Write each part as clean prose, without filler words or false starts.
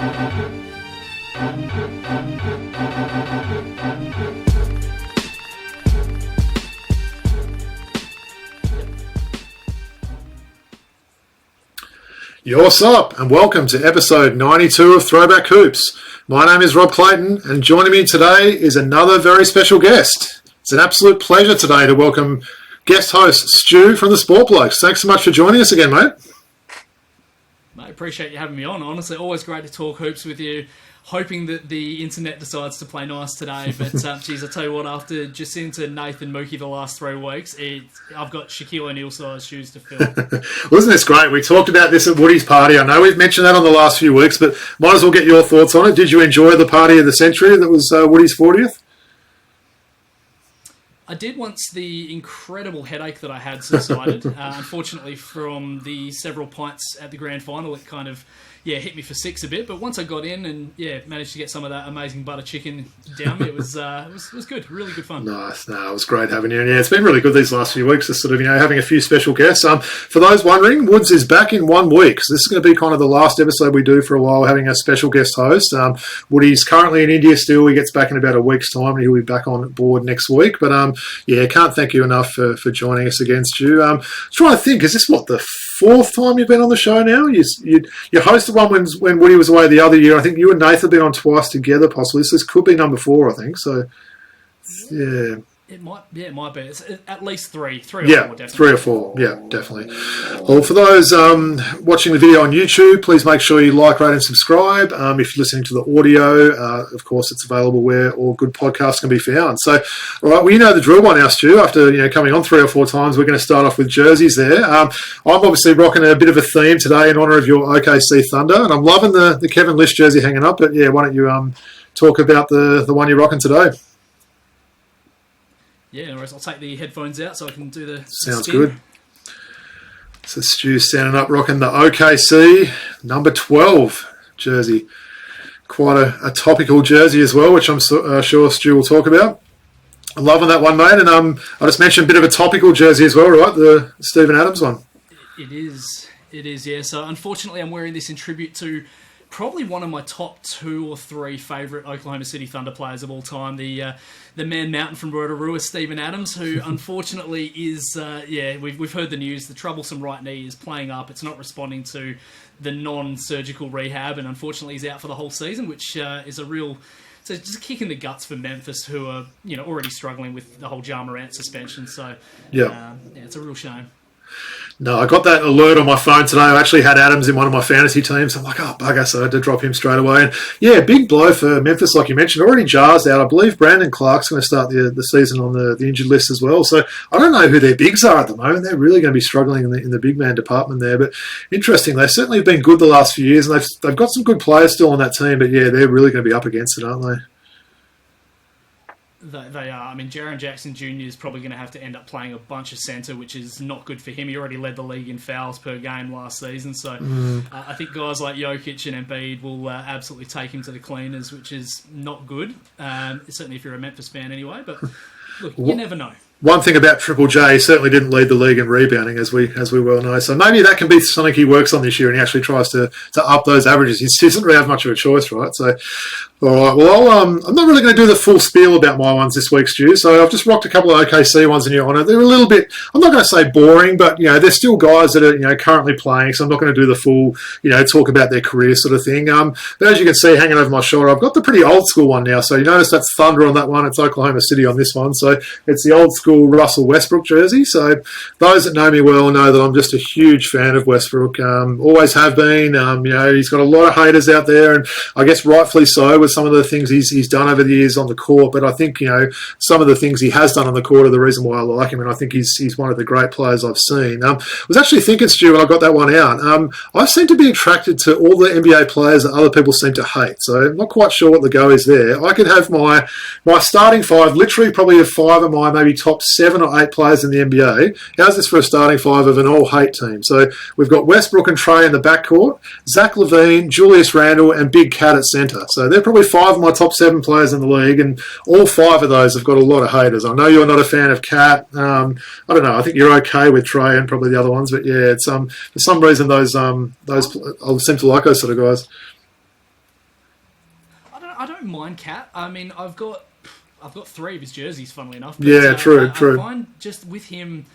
Yo, what's up, and welcome to episode 92 of Throwback Hoops. My name is Rob Clayton, and joining me today is another very special guest. It's an absolute pleasure today to welcome guest host Stu from the Sport Blokes. Thanks so much for joining us again, mate. Mate, appreciate you having me on. Honestly, always great to talk hoops with you. Hoping that the internet decides to play nice today, but geez, I tell you what, after Jacinta, Nathan, Mookie the last 3 weeks, I've got Shaquille O'Neal size shoes to fill. Wasn't this great? We talked about this at Woody's party. I know we've mentioned that on the last few weeks, but might as well get your thoughts on it. Did you enjoy the party of the century that was Woody's 40th? I did once the incredible headache that I had subsided. Unfortunately, from the several pints at the grand final, it kind of hit me for 6 a bit. But once I got in and managed to get some of that amazing butter chicken down me, it was good, really good fun. Nice, no, it was great having you. And it's been really good these last few weeks, just sort of having a few special guests. For those wondering, Woods is back in 1 week, so this is going to be kind of the last episode we do for a while, having a special guest host. Woody's currently in India still. He gets back in about a week's time, and he'll be back on board next week. But can't thank you enough for joining us again, Stu. Trying to think, is this what the 4th time you've been on the show now? You hosted one when Woody was away the other year. I think you and Nathan have been on twice together, possibly. So this could be number 4, I think. So, yeah. It might be. It's at least 3 or 4, definitely. 3 or 4. Yeah, definitely. Well, for those watching the video on YouTube, please make sure you like, rate, and subscribe. If you're listening to the audio, of course, it's available where all good podcasts can be found. So, all right, well, you know the drill by now, Stu. After coming on 3 or 4 times, we're going to start off with jerseys there. I'm obviously rocking a bit of a theme today in honour of your OKC Thunder, and I'm loving the Kevin Lish jersey hanging up. But why don't you talk about the one you're rocking today? Yeah, no worries. I'll take the headphones out so I can do the Sounds spin. good. So Stu's standing up rocking the OKC number 12 jersey. Quite a topical jersey as well, which I'm sure Stu will talk about. I'm loving that one, mate. And I just mentioned a bit of a topical jersey as well, right? The Steven Adams one. It is, yeah. So unfortunately I'm wearing this in tribute to probably one of my top 2 or 3 favourite Oklahoma City Thunder players of all time, the man mountain from Rotorua, Steven Adams, who unfortunately is, we've heard the news, the troublesome right knee is playing up. It's not responding to the non-surgical rehab, and unfortunately he's out for the whole season, which is a real... So just a kick in the guts for Memphis, who are already struggling with the whole Ja Morant suspension. So it's a real shame. No, I got that alert on my phone today. I actually had Adams in one of my fantasy teams. I'm like, oh, bugger, so I had to drop him straight away. And big blow for Memphis, like you mentioned. Already Jar's out. I believe Brandon Clark's going to start the season on the injured list as well. So I don't know who their bigs are at the moment. They're really going to be struggling in the big man department there. But interesting, they certainly have been good the last few years, and they've got some good players still on that team. But they're really going to be up against it, aren't they? They are. I mean, Jaren Jackson Jr. is probably going to have to end up playing a bunch of centre, which is not good for him. He already led the league in fouls per game last season. So I think guys like Jokic and Embiid will absolutely take him to the cleaners, which is not good. Certainly if you're a Memphis fan anyway. But look, you never know. One thing about Triple J, he certainly didn't lead the league in rebounding, as we well know. So maybe that can be something he works on this year, and he actually tries to up those averages. He doesn't really have much of a choice, right? So, all right. Well, I'm not really going to do the full spiel about my ones this week, Stu. So I've just rocked a couple of OKC ones in your honour. They're a little bit, I'm not going to say boring, but they're still guys that are currently playing. So I'm not going to do the full talk about their career sort of thing. But as you can see, hanging over my shoulder, I've got the pretty old school one now. So you notice that's Thunder on that one. It's Oklahoma City on this one. So it's the old school Russell Westbrook jersey. So those that know me well know that I'm just a huge fan of Westbrook. Always have been. He's got a lot of haters out there, and I guess rightfully so with some of the things he's done over the years on the court. But I think some of the things he has done on the court are the reason why I like him, and I think he's one of the great players I've seen. I was actually thinking, Stu, when I got that one out, I seem to be attracted to all the NBA players that other people seem to hate. So I'm not quite sure what the go is there. I could have my starting 5, literally probably have 5 of my maybe top 7 or 8 players in the NBA. How's this for a starting 5 of an all-hate team? So we've got Westbrook and Trey in the backcourt, Zach LaVine, Julius Randle, and Big Cat at centre. So they're probably 5 of my top 7 players in the league, and all 5 of those have got a lot of haters. I know you're not a fan of Cat. I don't know. I think you're okay with Trey and probably the other ones, but it's for some reason those I seem to like those sort of guys. I don't mind Cat. I mean, I've got 3 of his jerseys, funnily enough. But, Yeah, true. I find just with him,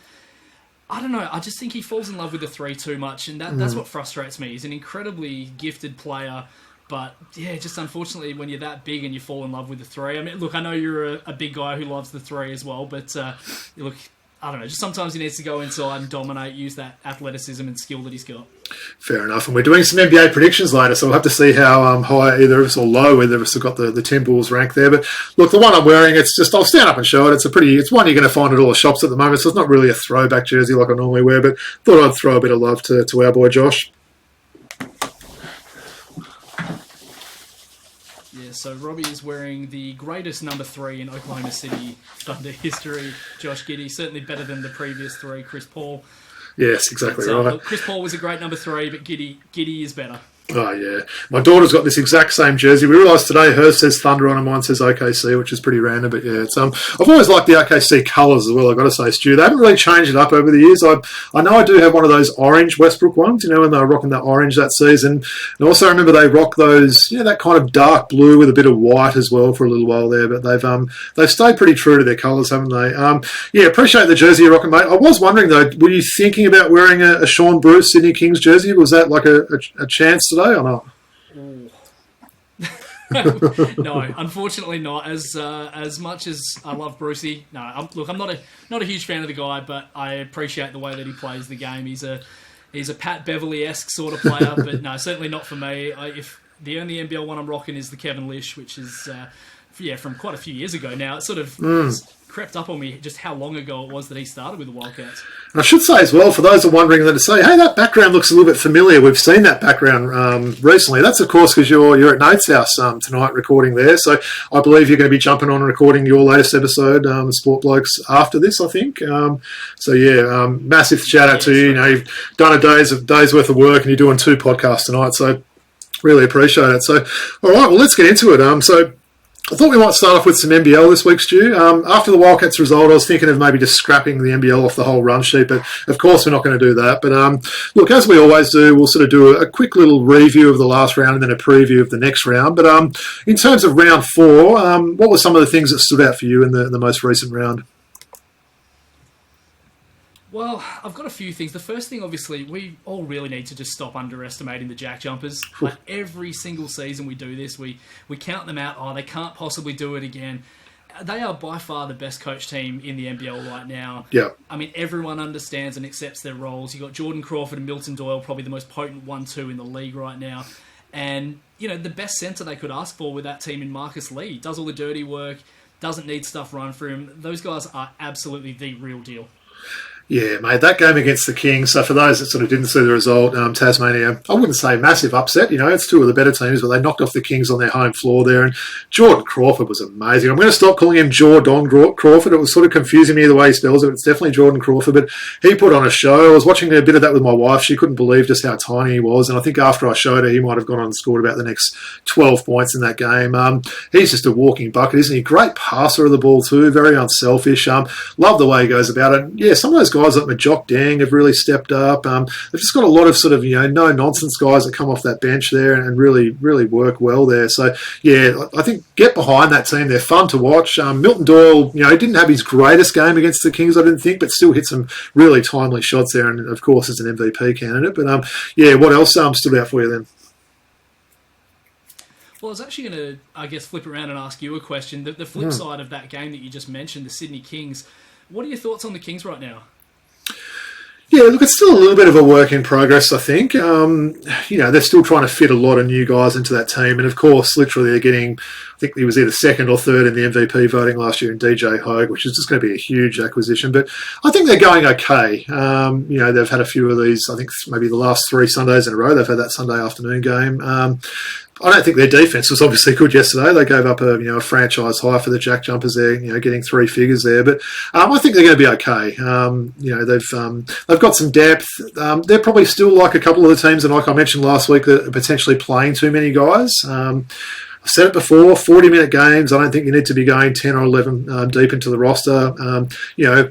I don't know. I just think he falls in love with the 3 too much, and that's what frustrates me. He's an incredibly gifted player, but yeah, just unfortunately, when you're that big and you fall in love with the 3. I mean, look, I know you're a big guy who loves the 3 as well, but look, I don't know. Just sometimes he needs to go inside and dominate, use that athleticism and skill that he's got. Fair enough. And we're doing some NBA predictions later, so we'll have to see how high either of us or low either of us have got the Timberwolves ranked there. But look, the one I'm wearing, it's just, I'll stand up and show it. It's one you're going to find at all the shops at the moment, so it's not really a throwback jersey like I normally wear, but thought I'd throw a bit of love to our boy Josh. Yeah, so Robbie is wearing the greatest number 3 in Oklahoma City Thunder history, Josh Giddey. Certainly better than the previous 3, Chris Paul. Yes, exactly right. Look, Chris Paul was a great number 3, but Giddey is better. Oh, yeah. My daughter's got this exact same jersey. We realised today hers says Thunder on and mine says OKC, which is pretty random. But, yeah, it's I've always liked the OKC colours as well, I've got to say, Stu. They haven't really changed it up over the years. I know I do have one of those orange Westbrook ones, when they were rocking that orange that season. And also I remember they rock those, that kind of dark blue with a bit of white as well for a little while there. But they've stayed pretty true to their colours, haven't they? Yeah, appreciate the jersey you're rocking, mate. I was wondering, though, were you thinking about wearing a Sean Bruce Sydney Kings jersey? Was that like a chance today or not? No, unfortunately not. As much as I love Brucey, no. I'm not a huge fan of the guy, but I appreciate the way that he plays the game. He's a Pat Beverley-esque sort of player, but no, certainly not for me. If the only NBL one I'm rocking is the Kevin Lish, which is from quite a few years ago now. It sort of crept up on me just how long ago it was that he started with the Wildcats. And I should say as well, for those who are wondering, that to say, hey, that background looks a little bit familiar. We've seen that background recently. That's, of course, because you're at Nate's house tonight recording there. So I believe you're going to be jumping on and recording your latest episode, Sport Blokes, after this, I think. Massive shout out to you. You've done a day's worth of work and you're doing 2 podcasts tonight. So really appreciate it. So, all right, well, let's get into it. So I thought we might start off with some NBL this week, Stu. After the Wildcats result, I was thinking of maybe just scrapping the NBL off the whole run sheet, but of course we're not going to do that. But look, as we always do, we'll sort of do a quick little review of the last round and then a preview of the next round. But in terms of round 4, what were some of the things that stood out for you in the most recent round? Well, I've got a few things. The first thing, obviously, we all really need to just stop underestimating the jack jumpers. Like every single season we do this, we count them out. Oh, they can't possibly do it again. They are by far the best coach team in the NBL right now. Yeah. I mean, everyone understands and accepts their roles. You've got Jordan Crawford and Milton Doyle, probably the most potent 1-2 in the league right now. And, the best centre they could ask for with that team in Marcus Lee. Does all the dirty work, doesn't need stuff run for him. Those guys are absolutely the real deal. Yeah, mate, that game against the Kings, so for those that sort of didn't see the result, Tasmania, I wouldn't say massive upset, it's 2 of the better teams, but they knocked off the Kings on their home floor there, and Jordan Crawford was amazing. I'm going to stop calling him Jordan Crawford. It was sort of confusing me the way he spells it. It's definitely Jordan Crawford, but he put on a show. I was watching a bit of that with my wife. She couldn't believe just how tiny he was, and I think after I showed her, he might have gone on and scored about the next 12 points in that game. He's just a walking bucket, isn't he? Great passer of the ball too, very unselfish. Love the way he goes about it. Yeah, some of those guys like Majok Dang have really stepped up. They've just got a lot of sort of, no-nonsense guys that come off that bench there and really, really work well there. So, yeah, I think get behind that team. They're fun to watch. Milton Doyle, didn't have his greatest game against the Kings, I didn't think, but still hit some really timely shots there and, of course, is an MVP candidate. But, what else stood out for you then? Well, I was actually going to, flip around and ask you a question. The flip side of that game that you just mentioned, the Sydney Kings, what are your thoughts on the Kings right now? Yeah, look, it's still a little bit of a work in progress, I think. They're still trying to fit a lot of new guys into that team. And, of course, literally they're getting, I think he was either 2nd or 3rd in the MVP voting last year in DJ Hogue, which is just going to be a huge acquisition. But I think they're going okay. They've had a few of these, I think maybe the last 3 Sundays in a row. They've had that Sunday afternoon game. I don't think their defence was obviously good yesterday. They gave up a franchise high for the jack jumpers there, getting 3 figures there. But I think they're going to be okay. They've got some depth. They're probably still like a couple of the teams, and like I mentioned last week, that are potentially playing too many guys. I've said it before, 40-minute games. I don't think you need to be going 10 or 11 deep into the roster.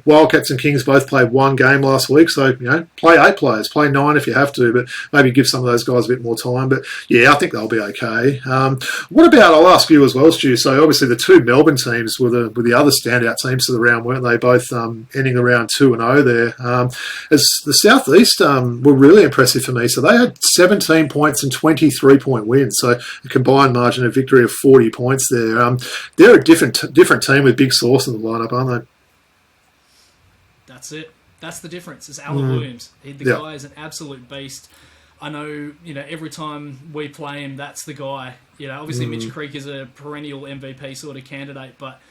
Wildcats and Kings both played one game last week, so, play 8 players. Play 9 if you have to, but maybe give some of those guys a bit more time. But, yeah, I think they'll be okay. What about, I'll ask you as well, Stu, so obviously the 2 Melbourne teams were the other standout teams of the round, weren't they? Both ending the round 2-0 there. As the Southeast were really impressive for me. So they had 17 points and 23-point wins. So a combined margin of victory of 40 points there. They're a different team with Big Sauce in the lineup, aren't they? That's it. That's the difference. It's Alan Williams. The guy is an absolute beast. I know, every time we play him, that's the guy. Obviously Mitch Creek is a perennial MVP sort of candidate, but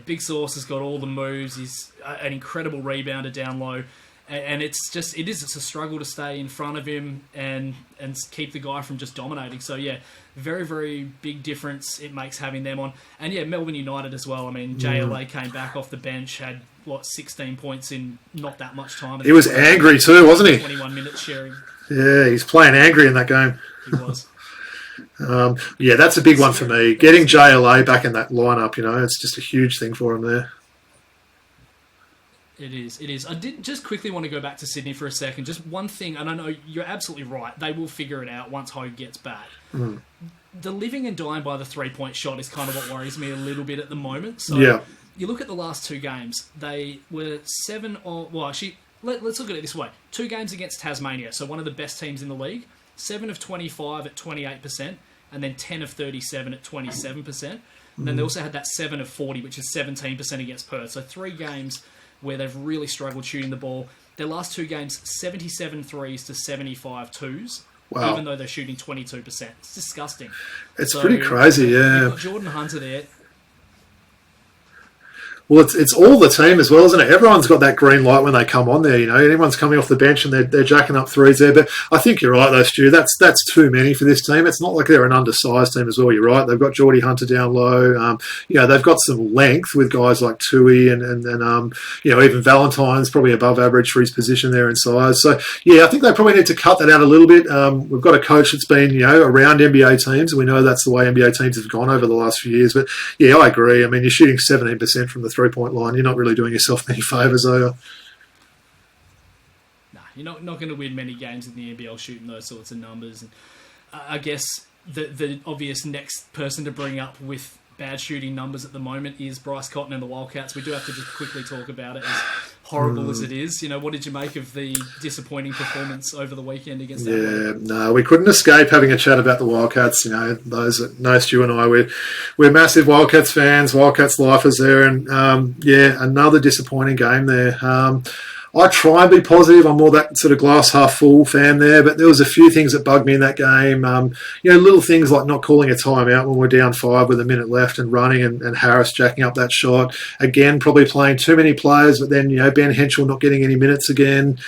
Big Sauce has got all the moves. He's an incredible rebounder down low. And it's a struggle to stay in front of him and keep the guy from just dominating. So, very, very big difference it makes having them on. And, Melbourne United as well. I mean, JLA came back off the bench, had, 16 points in not that much time. He was angry too, wasn't he? 21 minutes sharing. Yeah, he's playing angry in that game. He was. That's a big one for me. Getting JLA back in that lineup, it's just a huge thing for him there. It is. I did just quickly want to go back to Sydney for a second. Just one thing, and I know you're absolutely right. They will figure it out once Hogue gets back. The living and dying by the 3-point shot is kind of what worries me a little bit at the moment. So you look at the last 2 games. They were 7 or... Well, actually, let's look at it this way. 2 games against Tasmania, so one of the best teams in the league. 7 of 25 at 28%, and then 10 of 37 at 27%. And then they also had that 7 of 40, which is 17% against Perth. So 3 games where they've really struggled shooting the ball. Their last 2 games, 77 threes to 75 twos, even though they're shooting 22%. It's disgusting. It's pretty crazy, yeah. You've got Jordan Hunter there. Well, it's all the team as well, isn't it? Everyone's got that green light when they come on there. Anyone's coming off the bench and they're jacking up threes there. But I think you're right, though, Stu. That's too many for this team. It's not like they're an undersized team as well. You're right. They've got Geordie Hunter down low. They've got some length with guys like Tui and even Valentine's probably above average for his position there in size. So I think they probably need to cut that out a little bit. We've got a coach that's been around NBA teams, and we know that's the way NBA teams have gone over the last few years. But I agree. I mean, you're shooting 17% from the 3-point line. You're not really doing yourself many favours, are you? Nah, you're not going to win many games in the NBL shooting those sorts of numbers. And I guess the obvious next person to bring up with bad shooting numbers at the moment is Bryce Cotton and the Wildcats. We do have to just quickly talk about it, as horrible as it is. What did you make of the disappointing performance over the weekend against Adelaide? No, we couldn't escape having a chat about the Wildcats. Those that know Stu and I, we're massive Wildcats fans, Wildcats lifers there, and another disappointing game there. I try and be positive. I'm more that sort of glass half full fan there, but there was a few things that bugged me in that game. Little things like not calling a timeout when we're down 5 with a minute left and running, and Harris jacking up that shot. Again, probably playing too many players, but then, Ben Henschel not getting any minutes again.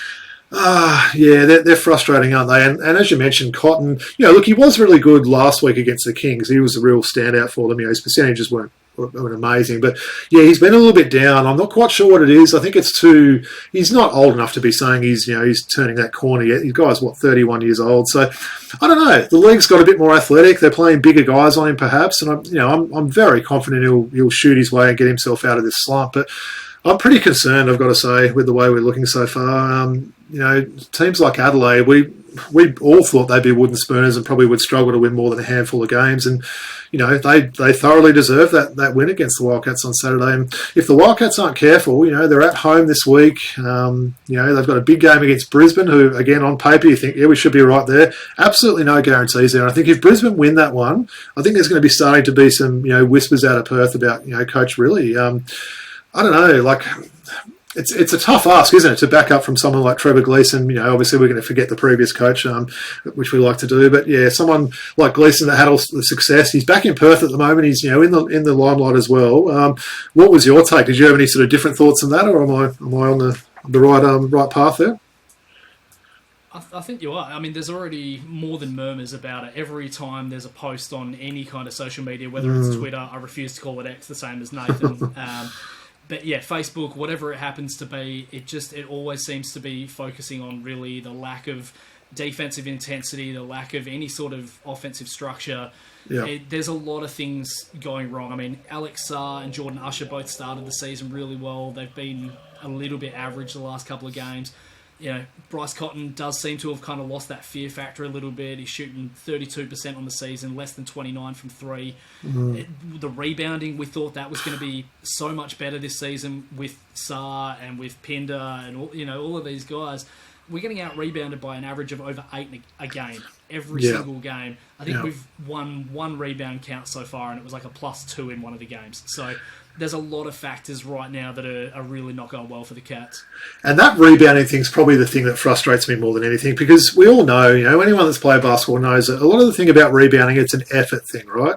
They're frustrating, aren't they? And as you mentioned, Cotton, look, he was really good last week against the Kings. He was a real standout for them. His percentages weren't amazing, but he's been a little bit down. I'm not quite sure what it is. I think it's he's not old enough to be saying he's turning that corner yet. His guy's 31 years old, so I don't know. The league's got a bit more athletic. They're playing bigger guys on him perhaps, and I'm very confident he'll shoot his way and get himself out of this slump, but I'm pretty concerned, I've got to say, with the way we're looking so far. Teams like Adelaide, we all thought they'd be wooden spooners and probably would struggle to win more than a handful of games. And, they thoroughly deserve that win against the Wildcats on Saturday. And if the Wildcats aren't careful, they're at home this week. They've got a big game against Brisbane, who, again, on paper, you think, we should be right there. Absolutely no guarantees there. And I think if Brisbane win that one, I think there's going to be starting to be some, whispers out of Perth about, Coach Rillie. I don't know, it's a tough ask, isn't it, to back up from someone like Trevor Gleeson. Obviously we're going to forget the previous coach, which we like to do. But someone like Gleeson that had all the success. He's back in Perth at the moment. He's in the limelight as well. What was your take? Did you have any sort of different thoughts on that, or am I on the right path there? I think you are. I mean, there's already more than murmurs about it. Every time there's a post on any kind of social media, whether it's Twitter, I refuse to call it X, the same as Nathan. But Facebook, whatever it happens to be, it always seems to be focusing on really the lack of defensive intensity, the lack of any sort of offensive structure. Yeah. There's a lot of things going wrong. I mean, Alex Sarr and Jordan Usher both started the season really well. They've been a little bit average the last couple of games. Bryce Cotton does seem to have kind of lost that fear factor a little bit. He's shooting 32% on the season, less than 29 from three. The rebounding, we thought that was going to be so much better this season with Sarr and with Pinder and all of these guys. We're getting out rebounded by an average of over 8 a game, every single game. I think we've won one rebound count so far, and it was like a +2 in one of the games. So there's a lot of factors right now that are really not going well for the Cats. And that rebounding thing's probably the thing that frustrates me more than anything, because we all know, anyone that's played basketball knows that a lot of the thing about rebounding, it's an effort thing, right?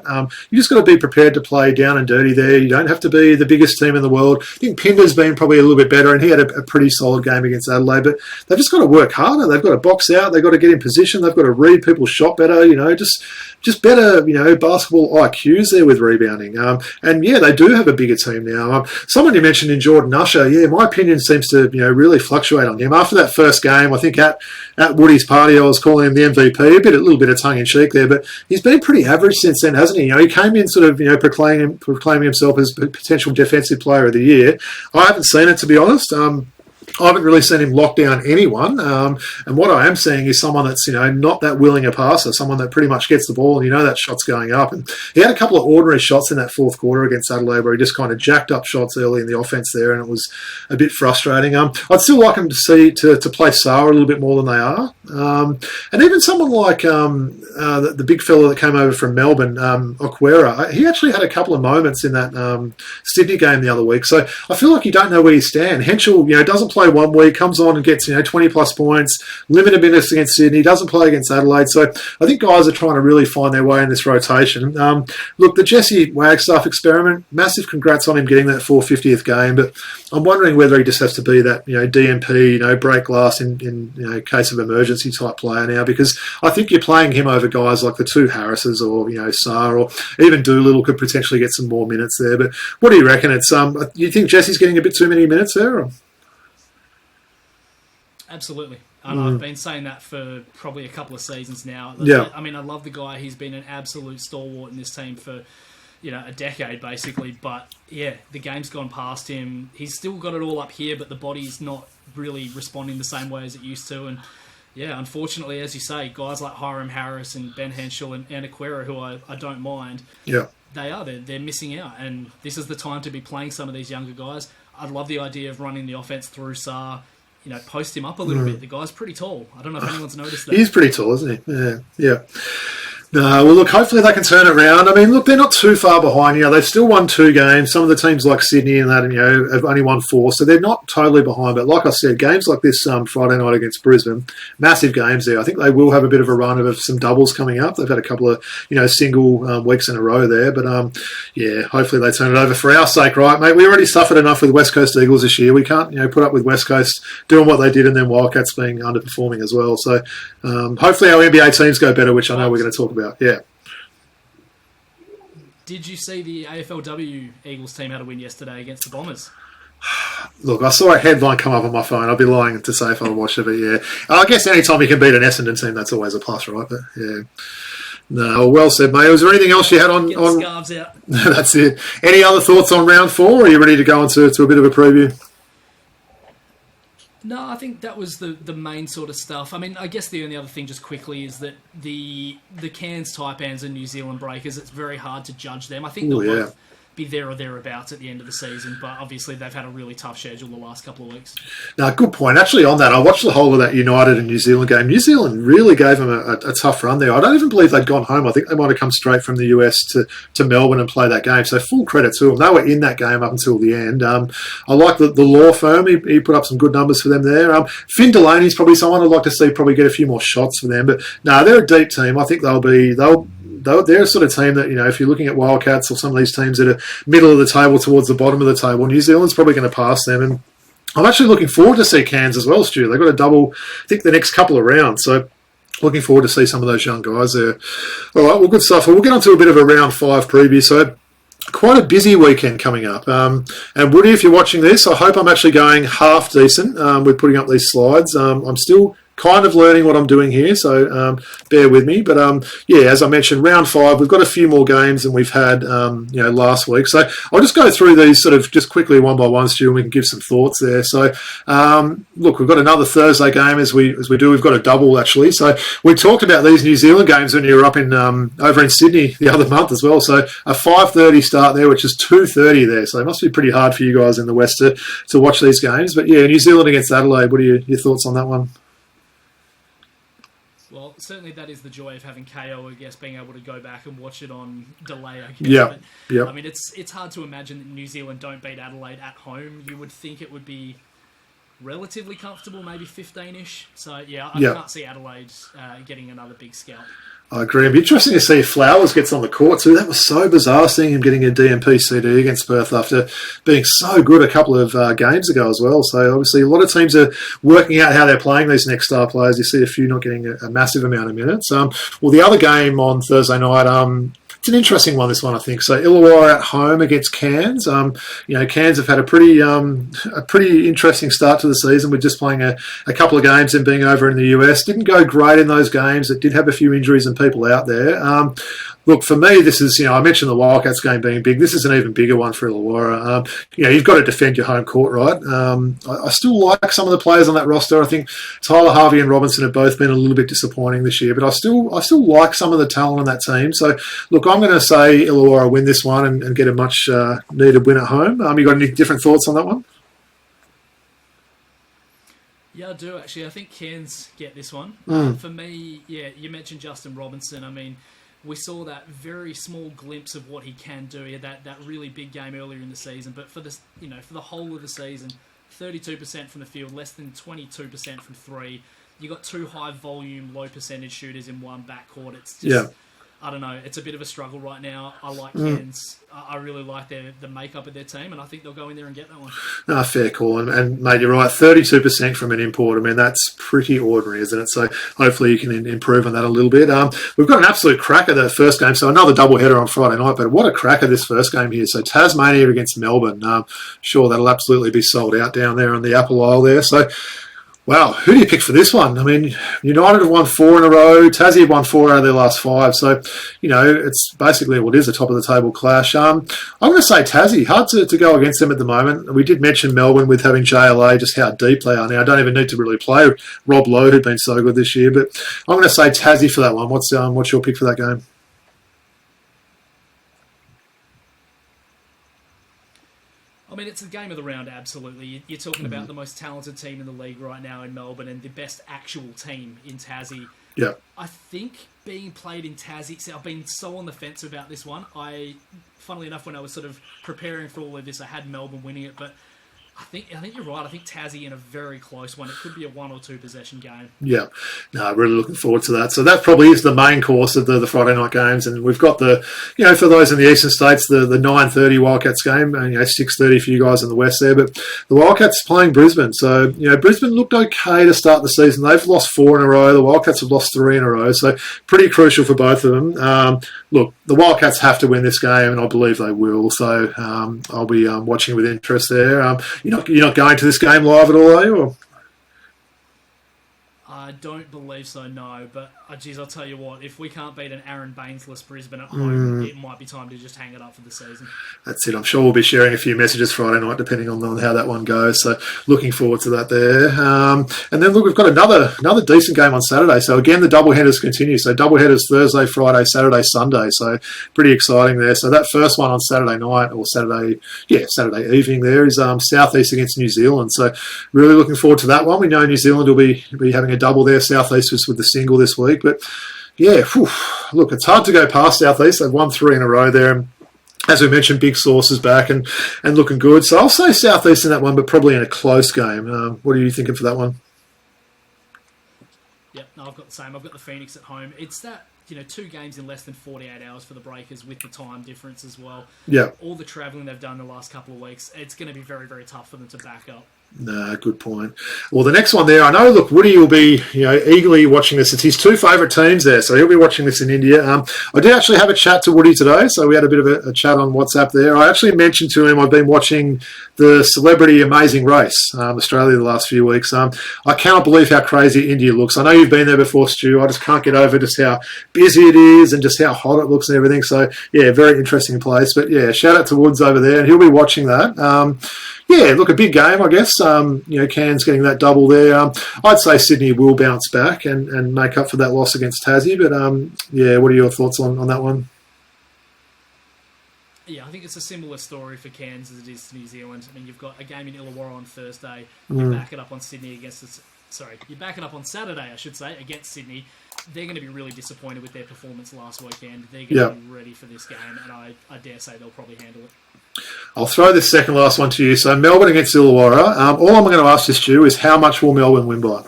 You just got to be prepared to play down and dirty there. You don't have to be the biggest team in the world. I think Pinder's been probably a little bit better, and he had a pretty solid game against Adelaide, but they've just got to work harder. They've got to box out. They've got to get in position. They've got to read people's shot better, just better, basketball IQs there with rebounding. And they do have a bigger team now. Someone you mentioned in Jordan Usher, my opinion seems to, really fluctuate on him. After that first game, I think at Woody's party, I was calling him the MVP, a little bit of tongue-in-cheek there, but he's been pretty average since then, hasn't he? He came in sort of, proclaiming himself as potential defensive player of the year. I haven't seen it, to be honest. I haven't really seen him lock down anyone, and what I am seeing is someone that's not that willing a passer, someone that pretty much gets the ball and that shot's going up. And he had a couple of ordinary shots in that fourth quarter against Adelaide where he just kind of jacked up shots early in the offense there, and it was a bit frustrating. I'd still like him to play Sarr a little bit more than they are, and even someone like the big fella that came over from Melbourne, Okwera, he actually had a couple of moments in that Sydney game the other week. So I feel like you don't know where you stand. Henschel, doesn't play one week, comes on and gets 20 plus points, limited minutes against Sydney, doesn't play against Adelaide. So I think guys are trying to really find their way in this rotation. Look, the Jesse Wagstaff experiment, massive congrats on him getting that 450th game, but I'm wondering whether he just has to be that DMP, break glass in case of emergency type player now, because I think you're playing him over guys like the two Harrises or Sarr, or even Doolittle could potentially get some more minutes there. But what do you reckon? It's you think Jesse's getting a bit too many minutes there? Or? Absolutely. And I've been saying that for probably a couple of seasons now. Yeah. I mean, I love the guy. He's been an absolute stalwart in this team for, a decade basically. But yeah, the game's gone past him. He's still got it all up here, but the body's not really responding the same way as it used to. And yeah, unfortunately, as you say, guys like Hiram Harris and Ben Henschel and Aquera, who I don't mind, they're missing out. And this is the time to be playing some of these younger guys. I'd love the idea of running the offense through Sarr. Post him up a little bit. The guy's pretty tall. I don't know if anyone's noticed that. He's pretty tall, isn't he? Yeah. No, well, look, hopefully they can turn it around. I mean, look, they're not too far behind. They've still won 2 games. Some of the teams like Sydney and that, have only won 4, so they're not totally behind. But like I said, games like this Friday night against Brisbane, massive games there. I think they will have a bit of a run of some doubles coming up. They've had a couple of, single weeks in a row there. But, hopefully they turn it over for our sake, right, mate? We already suffered enough with West Coast Eagles this year. We can't, put up with West Coast doing what they did and then Wildcats being underperforming as well. So hopefully our NBA teams go better, which I know we're going to talk about. Yeah. Did you see the AFLW Eagles team had a win yesterday against the Bombers? Look, I saw a headline come up on my phone. I'd be lying to say if I watched it, but yeah. I guess anytime you can beat an Essendon team, that's always a plus, right? But yeah. No, well said, mate. Was there anything else you had on? Get the scarves out. That's it. Any other thoughts on round 4, or are you ready to go into a bit of a preview? No, I think that was the main sort of stuff. I mean, I guess the only other thing just quickly is that the Cairns Taipans and New Zealand Breakers, it's very hard to judge them. I think they'll both be there or thereabouts at the end of the season, but obviously they've had a really tough schedule the last couple of weeks. No, good point. Actually, on that, I watched the whole of that United and New Zealand game. New Zealand really gave them a tough run there. I don't even believe they'd gone home. I think they might have come straight from the US to Melbourne and play that game. So full credit to them. They were in that game up until the end. I like the law firm. He put up some good numbers for them there. Finn Delaney's probably someone I'd like to see probably get a few more shots for them. But no, they're a deep team. I think they're a sort of team that, if you're looking at Wildcats or some of these teams that are middle of the table towards the bottom of the table, New Zealand's probably going to pass them. And I'm actually looking forward to see Cairns as well, Stu. They've got a double, I think, the next couple of rounds. So looking forward to see some of those young guys there. All right, well, good stuff. We'll get on to a bit of a round 5 preview. So quite a busy weekend coming up. And Woody, if you're watching this, I hope I'm actually going half decent with putting up these slides. I'm still kind of learning what I'm doing here, so bear with me. But as I mentioned, round 5, we've got a few more games than we've had last week. So I'll just go through these sort of just quickly one by one, Stu, and we can give some thoughts there. So look, we've got another Thursday game as we do. We've got a double actually. So we talked about these New Zealand games when you were up in over in Sydney the other month as well. So a 5:30 start there, which is 2:30 there. So it must be pretty hard for you guys in the West to watch these games. But yeah, New Zealand against Adelaide. What are your thoughts on that one? Well, certainly that is the joy of having KO, I guess, being able to go back and watch it on delay, I guess. Yeah. I mean, it's hard to imagine that New Zealand don't beat Adelaide at home. You would think it would be relatively comfortable, maybe 15-ish. So, yeah, I can't see Adelaide getting another big scalp. I agree. It'd be interesting to see if Flowers gets on the court too. That was so bizarre seeing him getting a DMP CD against Perth after being so good a couple of games ago as well. So obviously a lot of teams are working out how they're playing these next star players. You see a few not getting a massive amount of minutes. Well, the other game on Thursday night, it's an interesting one, this one, I think. So Illawarra at home against Cairns. Cairns have had a pretty interesting start to the season with just playing a couple of games and being over in the US. Didn't go great in those games. It did have a few injuries and people out there. Look, for me, this is, I mentioned the Wildcats game being big. This is an even bigger one for Illawarra. You've got to defend your home court, right? I still like some of the players on that roster. I think Tyler Harvey and Robinson have both been a little bit disappointing this year, but I still like some of the talent on that team. So, look, I'm going to say Illawarra win this one and get a much needed win at home. You got any different thoughts on that one? Yeah, I do, actually. I think Cairns get this one. For me, you mentioned Justin Robinson. I mean, we saw that very small glimpse of what he can do. He had that really big game earlier in the season, but for this, for the whole of the season, 32% from the field, less than 22% from three. You got two high volume, low percentage shooters in one backcourt. It's just, I don't know. It's a bit of a struggle right now. I like Cairns. I really like the makeup of their team, and I think they'll go in there and get that one. No, fair call. And mate, you're right. 32% from an import. I mean, that's pretty ordinary, isn't it? So hopefully you can improve on that a little bit. We've got an absolute cracker that first game. So another doubleheader on Friday night. But what a cracker this first game here. So Tasmania against Melbourne. Sure, that'll absolutely be sold out down there on the Apple Isle there. So, wow, who do you pick for this one? I mean, United have won 4 in a row. Tassie have won 4 out of their last 5. So, it's basically what is a top-of-the-table clash. I'm going to say Tassie. Hard to go against them at the moment. We did mention Melbourne with having JLA, just how deep they are now. I don't even need to really play Rob Lowe, who'd been so good this year. But I'm going to say Tassie for that one. What's your pick for that game? I mean, it's a game of the round, absolutely. You're talking about the most talented team in the league right now in Melbourne and the best actual team in Tassie. Yeah. I think being played in Tassie, I've been so on the fence about this one. Funnily enough, when I was sort of preparing for all of this, I had Melbourne winning it, but I think you're right. I think Tassie in a very close one. It could be a 1 or 2 possession game. Yeah. No, really looking forward to that. So that probably is the main course of the Friday night games. And we've got for those in the eastern states, the 9:30 Wildcats game, 6:30 for you guys in the west there. But the Wildcats playing Brisbane. So, Brisbane looked okay to start the season. They've lost 4 in a row. The Wildcats have lost 3 in a row. So pretty crucial for both of them. Look, the Wildcats have to win this game, and I believe they will. So I'll be watching with interest there. You're not going to this game live at all, are you? Or? I don't believe so, no. But, I'll tell you what, if we can't beat an Aaron Baines-less Brisbane at home, it might be time to just hang it up for the season. That's it. I'm sure we'll be sharing a few messages Friday night, depending on how that one goes. So, looking forward to that there. And then, look, we've got another decent game on Saturday. So, again, the doubleheaders continue. So, doubleheaders Thursday, Friday, Saturday, Sunday. So, pretty exciting there. So, that first one on Saturday night, or Saturday evening there is Southeast against New Zealand. So, really looking forward to that one. We know New Zealand will be having a double there. Southeast was with the single this week. But, look, it's hard to go past Southeast. They've won 3 in a row there. And as we mentioned, big sources back and looking good. So I'll say Southeast in that one, but probably in a close game. What are you thinking for that one? Yep, no, I've got the same. I've got the Phoenix at home. It's that, 2 games in less than 48 hours for the Breakers with the time difference as well. Yeah. All the travelling they've done the last couple of weeks, it's going to be very, very tough for them to back up. No, good point. Well, the next one there, I know, look, Woody will be, eagerly watching this. It's his two favourite teams there, so he'll be watching this in India. I did actually have a chat to Woody today, so we had a bit of a chat on WhatsApp there. I actually mentioned to him I've been watching the Celebrity Amazing Race, Australia, the last few weeks. I cannot believe how crazy India looks. I know you've been there before, Stu. I just can't get over just how busy it is and just how hot it looks and everything. So, yeah, very interesting place. But, yeah, shout out to Woods over there, and he'll be watching that. Yeah, look, a big game, I guess. Cairns getting that double there. I'd say Sydney will bounce back and make up for that loss against Tassie. But, what are your thoughts on that one? Yeah, I think it's a similar story for Cairns as it is to New Zealand. I mean, you've got a game in Illawarra on Thursday. You back it up on Sydney you back it up on Saturday, I should say, against Sydney. They're going to be really disappointed with their performance last weekend. They're going to be ready for this game, and I dare say they'll probably handle it. I'll throw this second last one to you. So Melbourne against Illawarra. All I'm going to ask you, Stu, is how much will Melbourne win by?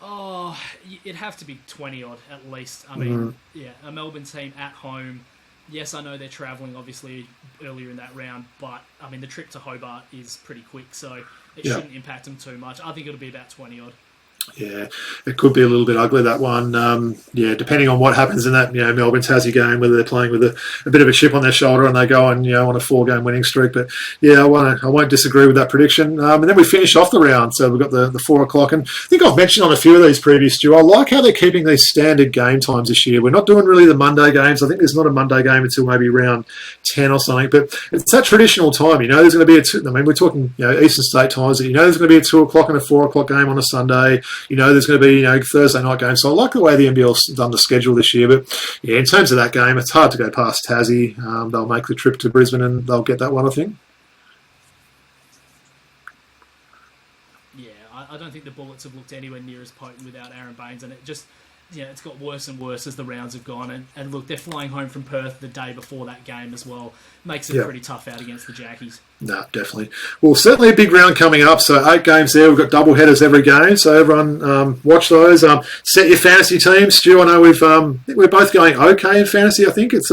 Oh, it'd have to be 20-odd at least. I mean, a Melbourne team at home. Yes, I know they're travelling, obviously, earlier in that round, but, I mean, the trip to Hobart is pretty quick, so it shouldn't impact them too much. I think it'll be about 20-odd. Yeah, it could be a little bit ugly, that one. Depending on what happens in that Melbourne-Tassie game, whether they're playing with a bit of a chip on their shoulder and they go on on a 4-game winning streak. But yeah, I won't disagree with that prediction. And then we finish off the round, so we've got the 4 o'clock. And I think I've mentioned on a few of these previous, Stu, I like how they're keeping these standard game times this year. We're not doing really the Monday games. I think there's not a Monday game until maybe round 10 or something. But it's that traditional time. There's going to be we're talking Eastern State times. There's going to be a 2 o'clock and a 4 o'clock game on a Sunday. There's going to be Thursday night games. So I like the way the NBL's done the schedule this year. But yeah, in terms of that game, it's hard to go past Tassie. They'll make the trip to Brisbane and they'll get that one, I think. Yeah, I don't think the Bullets have looked anywhere near as potent without Aaron Baines, and it just it's got worse and worse as the rounds have gone. And look, they're flying home from Perth the day before that game as well. Makes it pretty tough out against the Jackies. No, definitely. Well, certainly a big round coming up. So 8 games there. We've got double headers every game. So everyone watch those. Set your fantasy teams. Stu, I know we're both going okay in fantasy. I think it's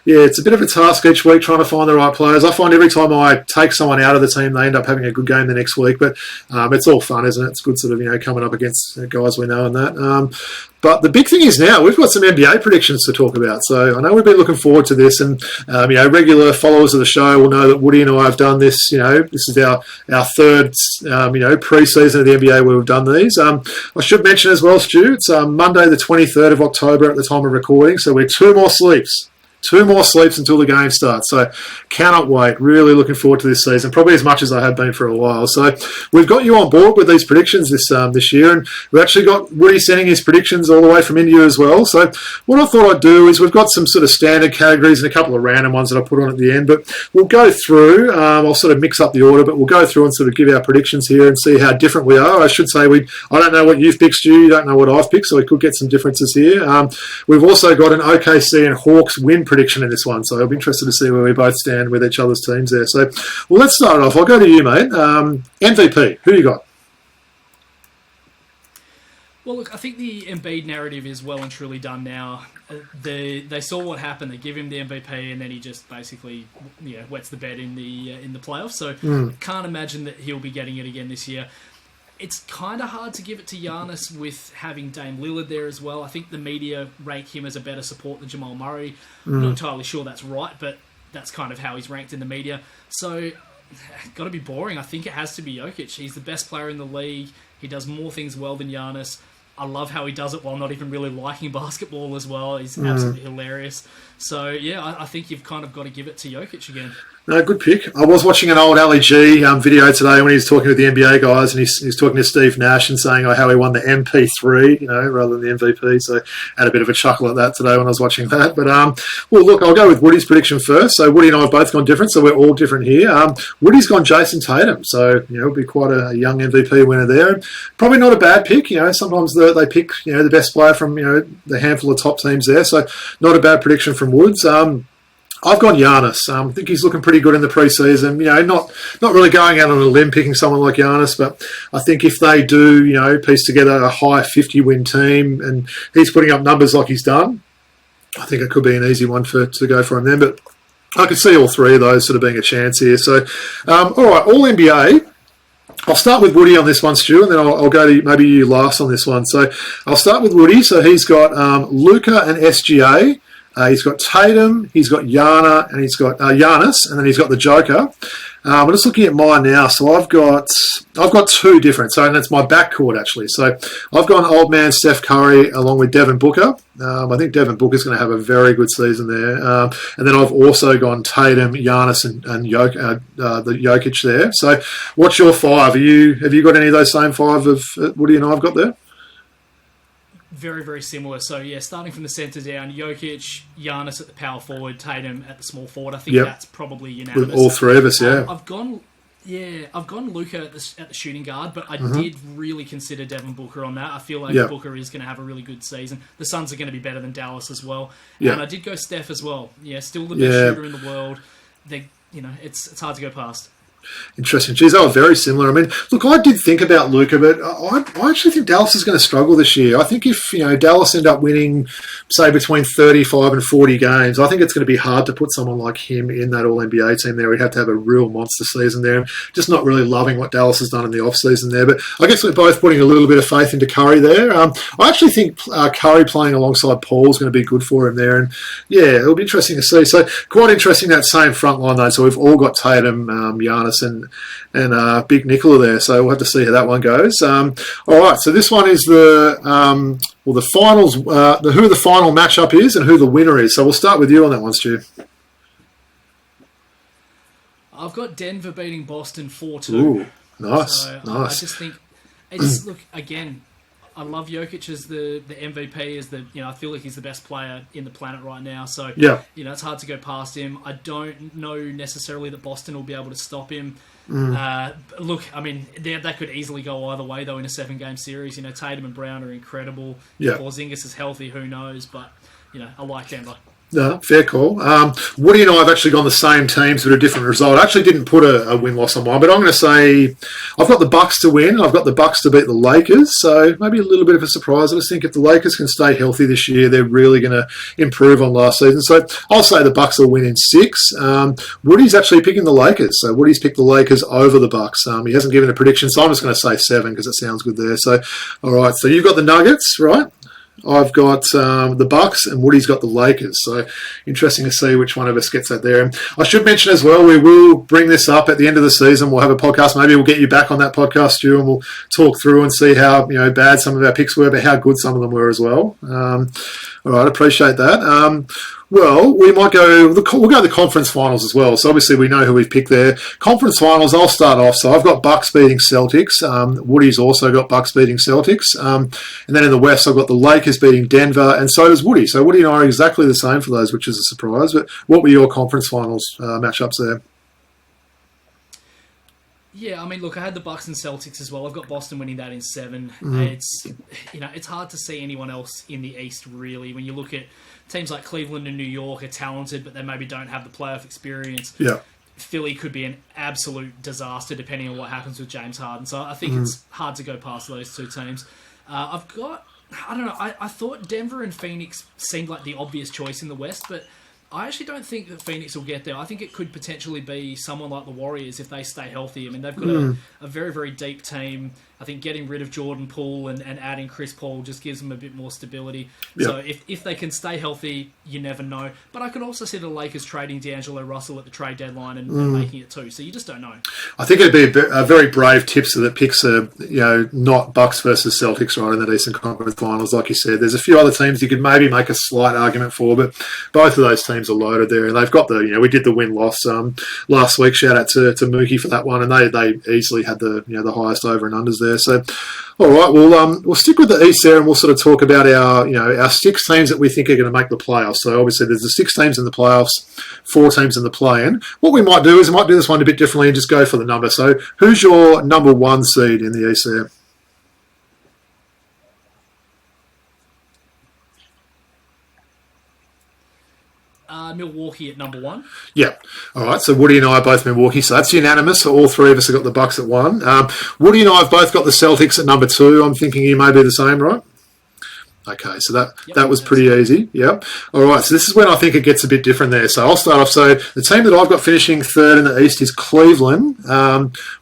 it's a bit of a task each week trying to find the right players. I find every time I take someone out of the team, they end up having a good game the next week. But it's all fun, isn't it? It's good sort of coming up against guys we know and that. But the big thing is now we've got some NBA predictions to talk about. So I know we've been looking forward to this, and regular followers of the show will know that Woody and I have done this. This is our third pre-season of the NBA where we've done these. I should mention as well, Stu, it's Monday the 23rd of October at the time of recording, so we're 2 more sleeps. 2 more sleeps until the game starts. So cannot wait. Really looking forward to this season, probably as much as I have been for a while. So we've got you on board with these predictions this year, and we've actually got Woody sending his predictions all the way from India as well. So what I thought I'd do is we've got some sort of standard categories and a couple of random ones that I put on at the end, but we'll go through. I'll sort of mix up the order, but we'll go through and sort of give our predictions here and see how different we are. I should say I don't know what you've picked, Stu. You don't know what I've picked, so we could get some differences here. We've also got an OKC and Hawks win prediction in this one, so I'll be interested to see where we both stand with each other's teams there. So, well, let's start it off. I'll go to you, mate. MVP, who you got? Well, look, I think the Embiid narrative is well and truly done now. They saw what happened. They give him the MVP, and then he just basically wets the bed in the playoffs. So, can't imagine that he'll be getting it again this year. It's kind of hard to give it to Giannis with having Dame Lillard there as well. I think the media rate him as a better support than Jamal Murray. I'm not entirely sure that's right, but that's kind of how he's ranked in the media. So, got to be boring. I think it has to be Jokic. He's the best player in the league. He does more things well than Giannis. I love how he does it while not even really liking basketball as well. He's absolutely hilarious. So, yeah, I think you've kind of got to give it to Jokic again. No, good pick. I was watching an old Ali G video today when he was talking to the NBA guys, and he's talking to Steve Nash and saying how he won the MP3, rather than the MVP. So I had a bit of a chuckle at that today when I was watching that. But, well, look, I'll go with Woody's prediction first. So Woody and I have both gone different, so we're all different here. Woody's gone Jason Tatum, so, it'll be quite a young MVP winner there. Probably not a bad pick. Sometimes they pick, the best player from, the handful of top teams there. So not a bad prediction from Woods. I've gone Giannis. I think he's looking pretty good in the preseason. Not really going out on a limb picking someone like Giannis, but I think if they do, piece together a high 50-win team and he's putting up numbers like he's done, I think it could be an easy one to go for him then. But I could see all three of those sort of being a chance here. So, all right, all NBA. I'll start with Woody on this one, Stu, and then I'll go to maybe you last on this one. So I'll start with Woody. So he's got Luka and SGA. He's got Tatum, he's got Yana, and he's got Giannis, and then he's got the Joker. I'm just looking at mine now. So I've got two different. So that's my backcourt actually. So I've gone old man Steph Curry along with Devin Booker. I think Devin Booker's going to have a very good season there. And then I've also gone Tatum, Giannis, and the Jokic there. So what's your five? Have you got any of those same five of Woody and I've got there? Very, very similar. So, yeah, starting from the centre down, Jokic, Giannis at the power forward, Tatum at the small forward. I think that's probably unanimous. With all three of us, yeah. I've gone Luka at the shooting guard, but I did really consider Devin Booker on that. I feel like Booker is going to have a really good season. The Suns are going to be better than Dallas as well. Yeah. And I did go Steph as well. Yeah, still the best shooter in the world. It's hard to go past. Interesting. Geez, they were very similar. I mean, look, I did think about Luka, but I actually think Dallas is going to struggle this year. I think if Dallas end up winning, say, between 35 and 40 games, I think it's going to be hard to put someone like him in that All-NBA team there. We'd have to have a real monster season there. I'm just not really loving what Dallas has done in the off-season there. But I guess we're both putting a little bit of faith into Curry there. I actually think Curry playing alongside Paul is going to be good for him there. And, yeah, it'll be interesting to see. So, quite interesting that same front line, though. So, we've all got Tatum, Giannis, and Big Nikola there, so we'll have to see how that one goes. All right, so this one is the finals. Who the final matchup is and who the winner is. So we'll start with you on that one, Stu. I've got Denver beating Boston 4-2. Ooh, nice, so nice. I just think look again. I love Jokic as the MVP. I feel like he's the best player in the planet right now. So it's hard to go past him. I don't know necessarily that Boston will be able to stop him. Look, I mean, that could easily go either way though in a 7-game series. Tatum and Brown are incredible. If Porzingis is healthy, who knows? But I like Denver. No, fair call. Woody and I have actually gone the same teams with a different result. I actually didn't put a win-loss on mine, but I'm going to say I've got the Bucks to win. I've got the Bucks to beat the Lakers, so maybe a little bit of a surprise. I just think if the Lakers can stay healthy this year, they're really going to improve on last season. So I'll say the Bucks will win in 6. Woody's actually picking the Lakers, so Woody's picked the Lakers over the Bucks. He hasn't given a prediction, so I'm just going to say 7 because it sounds good there. So, all right, so you've got the Nuggets, right? I've got the Bucks and Woody's got the Lakers. So interesting to see which one of us gets that there. And I should mention as well, we will bring this up at the end of the season. We'll have a podcast. Maybe we'll get you back on that podcast, Stu, and we'll talk through and see how bad some of our picks were, but how good some of them were as well. All right, appreciate that. Well, we'll go the conference finals as well. So obviously we know who we've picked there. Conference finals, I'll start off. So I've got Bucks beating Celtics. Woody's also got Bucks beating Celtics. And then in the West, I've got the Lakers beating Denver, and so does Woody. So Woody and I are exactly the same for those, which is a surprise. But what were your conference finals matchups there? Yeah, I mean, look, I had the Bucks and Celtics as well. I've got Boston winning that in 7. It's hard to see anyone else in the East, really. When you look at teams like Cleveland and New York are talented, but they maybe don't have the playoff experience. Yeah. Philly could be an absolute disaster depending on what happens with James Harden. So I think it's hard to go past those two teams. I don't know, I thought Denver and Phoenix seemed like the obvious choice in the West, but I actually don't think that Phoenix will get there. I think it could potentially be someone like the Warriors if they stay healthy. I mean, they've got a very, very deep team. I think getting rid of Jordan Poole and adding Chris Paul just gives them a bit more stability. Yep. So if they can stay healthy, you never know. But I could also see the Lakers trading D'Angelo Russell at the trade deadline and making it too. So you just don't know. I think it'd be a very brave tipster that picks not Bucks versus Celtics right in the Eastern Conference Finals. Like you said, there's a few other teams you could maybe make a slight argument for, but both of those teams are loaded there, and they've got we did the win-loss last week. Shout out to Mookie for that one, and they easily had the highest over and unders there. So, all right, we'll stick with the East there, and we'll sort of talk about our 6 teams that we think are going to make the playoffs. So obviously there's the 6 teams in the playoffs, 4 teams in the play-in. What we might do is do this one a bit differently and just go for the number. So who's your number 1 seed in the East there? Milwaukee at number 1. Yeah. All right. So Woody and I are both Milwaukee. So that's unanimous. So all 3 of us have got the Bucks at 1. Woody and I have both got the Celtics at number 2. I'm thinking you may be the same, right? Okay, so that was pretty easy. Yep. All right, so this is when I think it gets a bit different there. So I'll start off. So the team that I've got finishing third in the East is Cleveland.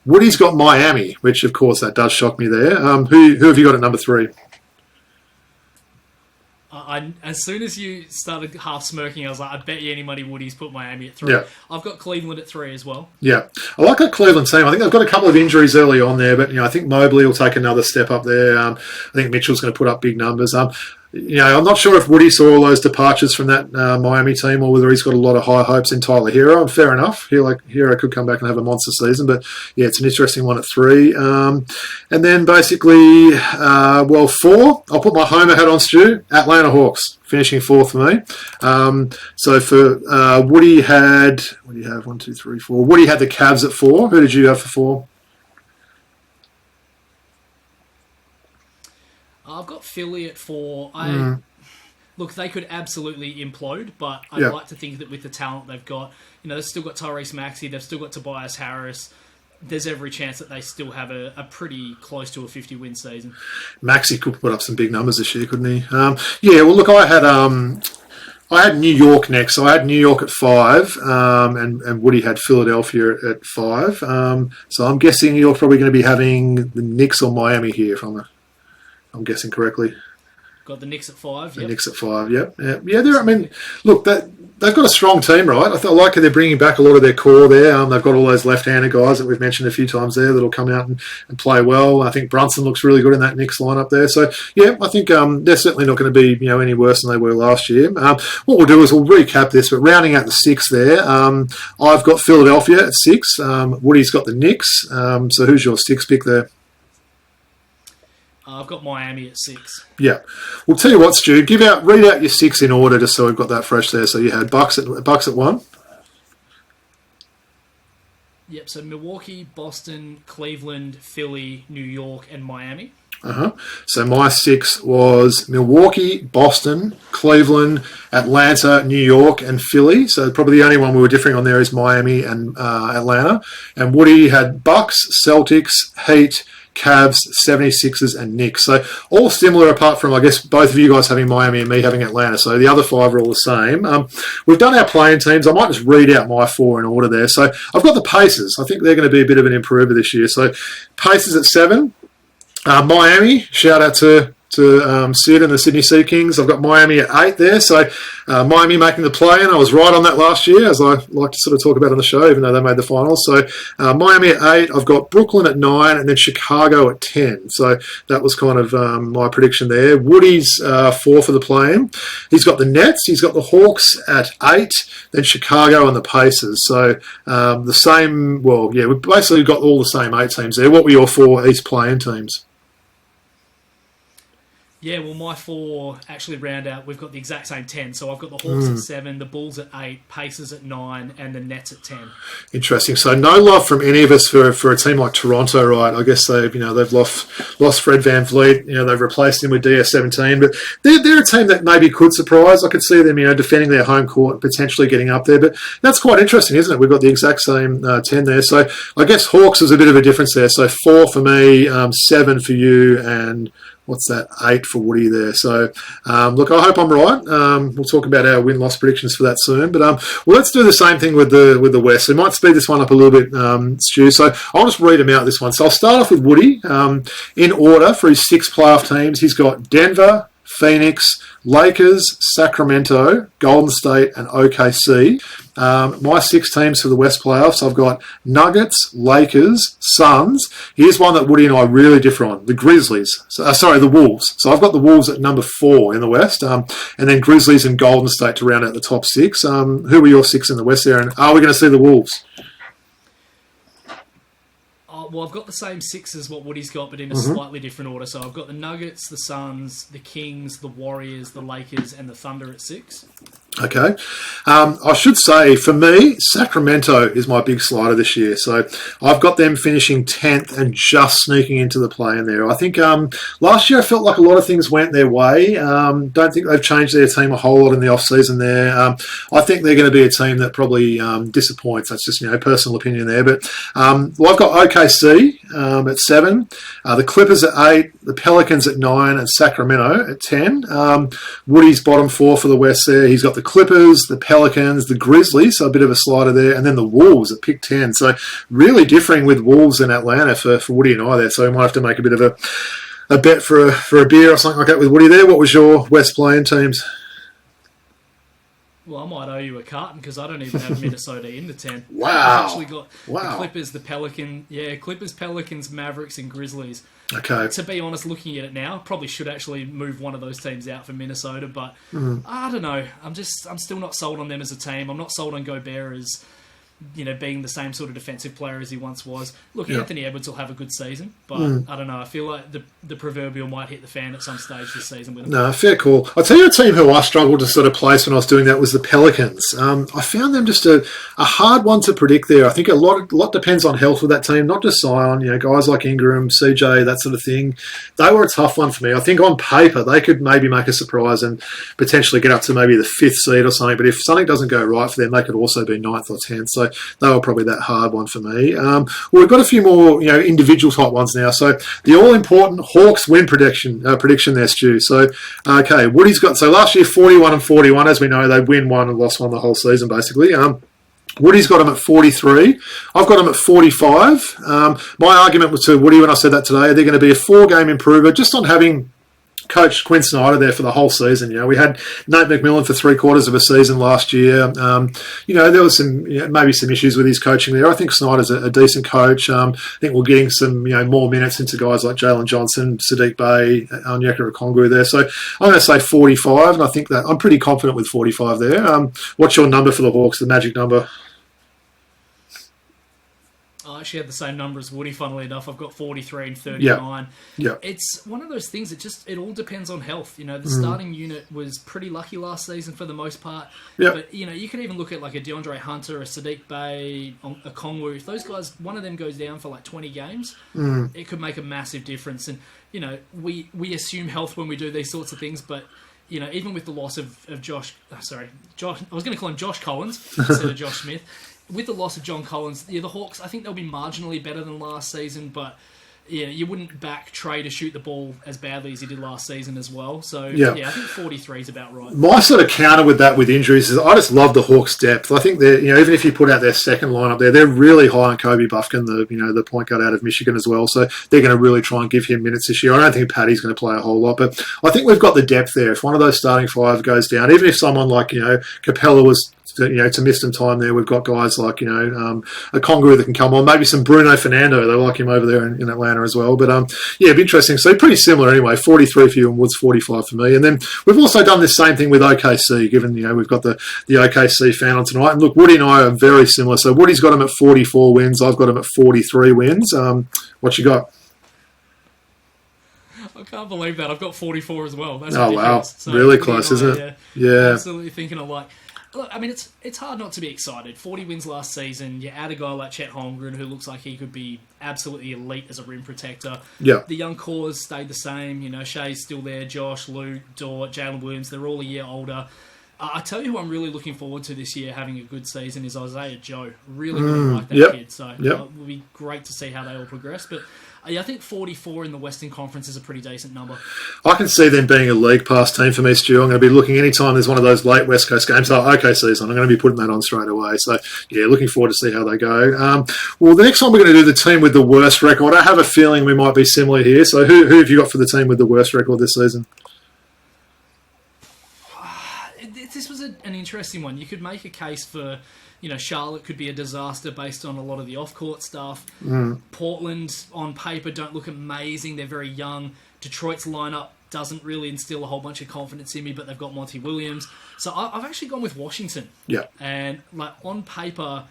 Woody's got Miami, which, of course, that does shock me there. Who have you got at number 3? As soon as you started half smirking, I was like, I bet you any money Woody's put Miami at 3. Yeah. I've got Cleveland at 3 as well. Yeah. I like that Cleveland team. I think they've got a couple of injuries early on there, but I think Mobley will take another step up there. I think Mitchell's going to put up big numbers. I'm not sure if Woody saw all those departures from that Miami team or whether he's got a lot of high hopes in Tyler Hero. And fair enough. Hero could come back and have a monster season. But, yeah, it's an interesting one at 3. And then basically, 4, I'll put my homer hat on, Stu. Atlanta Hawks, finishing 4th for me. So for Woody had... What do you have? 1, 2, 3, 4. Woody had the Cavs at 4. Who did you have for 4? I've got Philly at 4. Look, they could absolutely implode, but I'd like to think that with the talent they've got, they've still got Tyrese Maxey, they've still got Tobias Harris. There's every chance that they still have a pretty close to a 50-win season. Maxey could put up some big numbers this year, couldn't he? Look, I had New York next, so I had New York at 5, and Woody had Philadelphia at 5. So I'm guessing New York's probably going to be having the Knicks or Miami here, if I'm guessing correctly. Got the Knicks at 5. The Knicks at 5. Yep. Yeah. Look, they've got a strong team, right? I like how they're bringing back a lot of their core there. They've got all those left-handed guys that we've mentioned a few times there that'll come out and play well. I think Brunson looks really good in that Knicks lineup there. So yeah, I think they're certainly not going to be any worse than they were last year. What we'll do is we'll recap this, but rounding out the 6 there, I've got Philadelphia at 6. Woody's got the Knicks. So who's your 6 pick there? I've got Miami at 6. Yeah. We'll tell you what, Stu, read out your 6 in order just so we've got that fresh there. So you had Bucks at 1. Yep, so Milwaukee, Boston, Cleveland, Philly, New York, and Miami. So my 6 was Milwaukee, Boston, Cleveland, Atlanta, New York, and Philly. So probably the only one we were differing on there is Miami and Atlanta. And Woody had Bucks, Celtics, Heat, Cavs, 76ers, and Knicks. So all similar apart from, I guess, both of you guys having Miami and me having Atlanta. So the other 5 are all the same. We've done our playing teams. I might just read out my 4 in order there. So I've got the Pacers. I think they're going to be a bit of an improver this year. So Pacers at 7. Miami, shout out to Sid and the Sydney Sea Kings. I've got Miami at 8 there. So Miami making the play, and I was right on that last year, as I like to sort of talk about on the show, even though they made the finals. So Miami at 8. I've got Brooklyn at 9, and then Chicago at 10. So that was kind of my prediction there. Woody's 4 for the play-in. He's got the Nets. He's got the Hawks at 8, then Chicago and the Pacers. So the same, we've basically got all the same 8 teams there. What were your 4 East play-in teams? Yeah, well, my 4 actually round out. We've got the exact same 10. So I've got the Hawks at 7, the Bulls at 8, Pacers at 9, and the Nets at 10. Interesting. So no love from any of us for a team like Toronto, right? I guess they've lost Fred VanVleet. They've replaced him with DS17, but they're a team that maybe could surprise. I could see them, defending their home court and potentially getting up there. But that's quite interesting, isn't it? We've got the exact same 10 there. So I guess Hawks is a bit of a difference there. So 4 for me, 7 for you, and what's that? 8 for Woody there. So, look, I hope I'm right. We'll talk about our win-loss predictions for that soon. But let's do the same thing with the West. We might speed this one up a little bit, Stu. So I'll just read them out this one. So I'll start off with Woody. In order for his 6 playoff teams, he's got Denver, Phoenix, Lakers, Sacramento, Golden State, and OKC. My 6 teams for the West playoffs, I've got Nuggets, Lakers, Suns. Here's one that Woody and I really differ on, the Grizzlies. The Wolves. So I've got the Wolves at number 4 in the West, and then Grizzlies and Golden State to round out the top 6. Who were your 6 in the West there, and are we going to see the Wolves? Well, I've got the same 6 as what Woody's got, but in a slightly different order. So I've got the Nuggets, the Suns, the Kings, the Warriors, the Lakers, and the Thunder at 6. Okay. I should say, for me, Sacramento is my big slider this year. So I've got them finishing 10th and just sneaking into the play-in there. I think last year I felt like a lot of things went their way. Don't think they've changed their team a whole lot in the off-season there. I think they're going to be a team that probably disappoints. That's just personal opinion there. But I've got OKC at 7. The Clippers at 8. The Pelicans at 9. And Sacramento at 10. Woody's bottom 4 for the West there. He's got the Clippers, the Pelicans, the Grizzlies, so a bit of a slider there, and then the Wolves at pick 10. So really differing with Wolves in Atlanta for Woody and I there. So we might have to make a bit of a bet for a beer or something like that with Woody there. What was your West playing teams? Well, I might owe you a carton because I don't even have Minnesota in the 10. Wow. I've actually got the Clippers, the Clippers, Pelicans, Mavericks, and Grizzlies. Okay. To be honest, looking at it now, probably should actually move one of those teams out for Minnesota, but I don't know. I'm still not sold on them as a team. I'm not sold on Gobert as, being the same sort of defensive player as he once was. Look, Anthony Edwards will have a good season, but I don't know. I feel like the proverbial might hit the fan at some stage this season with him. No, fair call. I'll tell you a team who I struggled to sort of place when I was doing that was the Pelicans. I found them just a hard one to predict there. I think a lot depends on health with that team, not just Zion, guys like Ingram, CJ, that sort of thing. They were a tough one for me. I think on paper they could maybe make a surprise and potentially get up to maybe the 5th seed or something, but if something doesn't go right for them, they could also be 9th or 10th. So they were probably that hard one for me. Well, we've got a few more, individual type ones now. So the all-important Hawks win prediction there, Stu. So, okay, Woody's got, so last year 41 and 41. As we know, they win one and lost one the whole season, basically. Woody's got him at 43. I've got him at 45. My argument was to Woody when I said that today, they're going to be a 4-game improver just on having Coach Quinn Snyder there for the whole season. We had Nate McMillan for 3/4 of a season last year. There was maybe some issues with his coaching there. I think Snyder's a decent coach. I think we're getting some more minutes into guys like Jalen Johnson, Sadiq Bey, Onyeka Okongwu there. So I'm going to say 45, and I think that I'm pretty confident with 45 there. What's your number for the Hawks? The magic number? I actually had the same number as Woody, funnily enough. I've got 43 and 39. Yeah. It's one of those things, it all depends on health. The starting unit was pretty lucky last season for the most part. Yep. But, you can even look at like a DeAndre Hunter, a Sadiq Bey, a Kongwu. If those guys, one of them goes down for like 20 games, it could make a massive difference. And, we assume health when we do these sorts of things, but even with the loss of Josh, I was going to call him Josh Collins instead of Josh Smith. With the loss of John Collins, the Hawks, I think they'll be marginally better than last season, but you wouldn't back Trey to shoot the ball as badly as he did last season as well. So, I think 43 is about right. My sort of counter with that with injuries is I just love the Hawks' depth. I think they're, even if you put out their second lineup there, they're really high on Kobe Bufkin, the point guard out of Michigan as well. So they're going to really try and give him minutes this year. I don't think Patty's going to play a whole lot, but I think we've got the depth there. If one of those starting 5 goes down, even if someone like, Capella was to miss some time there, we've got guys like, a Kongwu that can come on, maybe some Bruno Fernando. They like him over there in Atlanta as well. But, it'd be interesting. So pretty similar anyway, 43 for you and Woods 45 for me. And then we've also done this same thing with OKC, given, we've got the OKC fan on tonight. And look, Woody and I are very similar. So Woody's got him at 44 wins. I've got him at 43 wins. What you got? I can't believe that. I've got 44 as well. That's ridiculous. Wow. So really close, isn't it? Yeah. Absolutely thinking alike. Look, I mean, it's hard not to be excited. 40 wins last season. You add a guy like Chet Holmgren, who looks like he could be absolutely elite as a rim protector. Yeah. The young cores stayed the same. Shea's still there. Josh, Luke, Dort, Jalen Williams, they're all a year older. I tell you who I'm really looking forward to this year having a good season is Isaiah Joe. Really like that kid. So it will be great to see how they all progress. But I think 44 in the Western Conference is a pretty decent number. I can see them being a league pass team for me, Stu. I'm going to be looking anytime there's one of those late West Coast games. season. I'm going to be putting that on straight away. So, looking forward to see how they go. Well, the next one we're going to do the team with the worst record. I have a feeling we might be similar here. So who have you got for the team with the worst record this season? This was an interesting one. You could make a case for... Charlotte could be a disaster based on a lot of the off-court stuff. Portland, on paper, don't look amazing. They're very young. Detroit's lineup doesn't really instill a whole bunch of confidence in me, but they've got Monty Williams. So I've actually gone with Washington. Yeah. And on paper,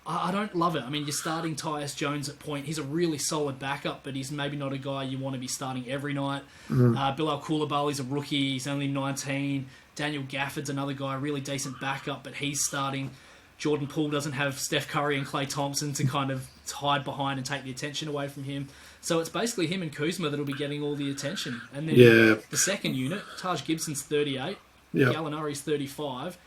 I don't love it. I mean, you're starting Tyus Jones at point. He's a really solid backup, but he's maybe not a guy you want to be starting every night. Bilal Coulibaly's a rookie. He's only 19. Daniel Gafford's another guy, really decent backup, but he's starting. Jordan Poole doesn't have Steph Curry and Klay Thompson to kind of hide behind and take the attention away from him. So it's basically him and Kuzma that'll be getting all the attention. And then the second unit, Taj Gibson's 38, Gallinari's 35.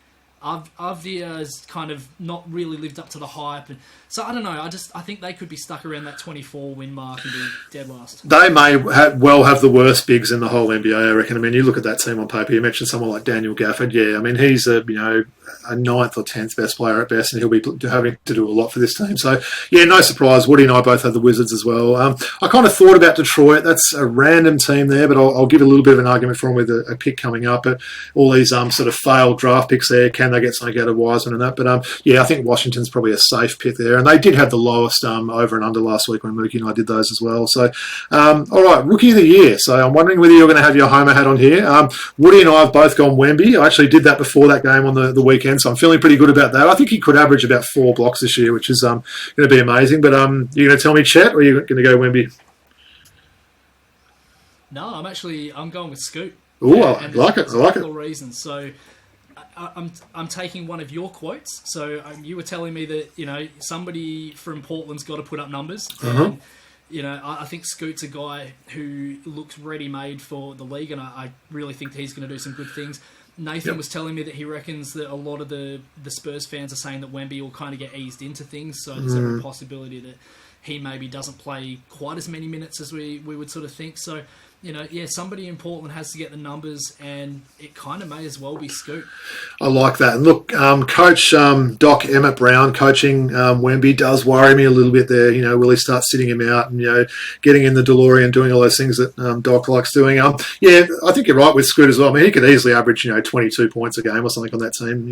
Avdia's kind of not really lived up to the hype, and so I don't know. I think they could be stuck around that 24 win mark and be dead last. They may well have the worst bigs in the whole NBA, I reckon. I mean, you look at that team on paper. You mentioned someone like Daniel Gafford. Yeah, I mean, he's a ninth or 10th best player at best, and he'll be having to do a lot for this team. So, yeah, no surprise. Woody and I both have the Wizards as well. I kind of thought about Detroit. That's a random team there, but I'll give a little bit of an argument for them with a pick coming up. But all these sort of failed draft picks there, can they get something out of Wiseman and that? But, yeah, I think Washington's probably a safe pick there. And they did have the lowest over and under last week when Mookie and I did those as well. So, all right, Rookie of the Year. So I'm wondering whether you're going to have your Homer hat on here. Woody and I have both gone Wemby. I actually did that before that game on the weekend, so I'm feeling pretty good about that. I think he could average about 4 blocks this year, which is going to be amazing. But you're going to tell me Chet, or are you going to go Wemby? No, I'm going with Scoot. Ooh, I like it. I like it. Reasons. So I'm taking one of your quotes. So you were telling me that somebody from Portland's got to put up numbers. Uh-huh. And, I think Scoot's a guy who looks ready-made for the league, and I really think he's going to do some good things. Nathan was telling me that he reckons that a lot of the Spurs fans are saying that Wemby will kind of get eased into things, so there's a possibility that he maybe doesn't play quite as many minutes as we would sort of think. So, somebody in Portland has to get the numbers, and it kind of may as well be Scoot. I like that. And look, Coach Doc Emmett Brown coaching Wemby does worry me a little bit there. Will he start sitting him out and, getting in the DeLorean, doing all those things that Doc likes doing? Yeah, I think you're right with Scoot as well. I mean, he could easily average, 22 points a game or something on that team,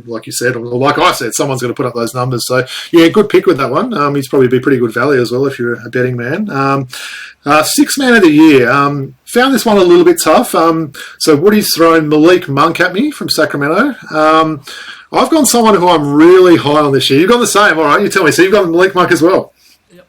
like you said, or like I said, someone's going to put up those numbers. So, yeah, good pick with that one. He's probably be pretty good value as well if you're a betting man. Sixth man of the year. Found this one a little bit tough. So Woody's thrown Malik Monk at me from Sacramento. I've gone someone who I'm really high on this year. You've gone the same, all right? You tell me. So you've gone Malik Monk as well. Yep.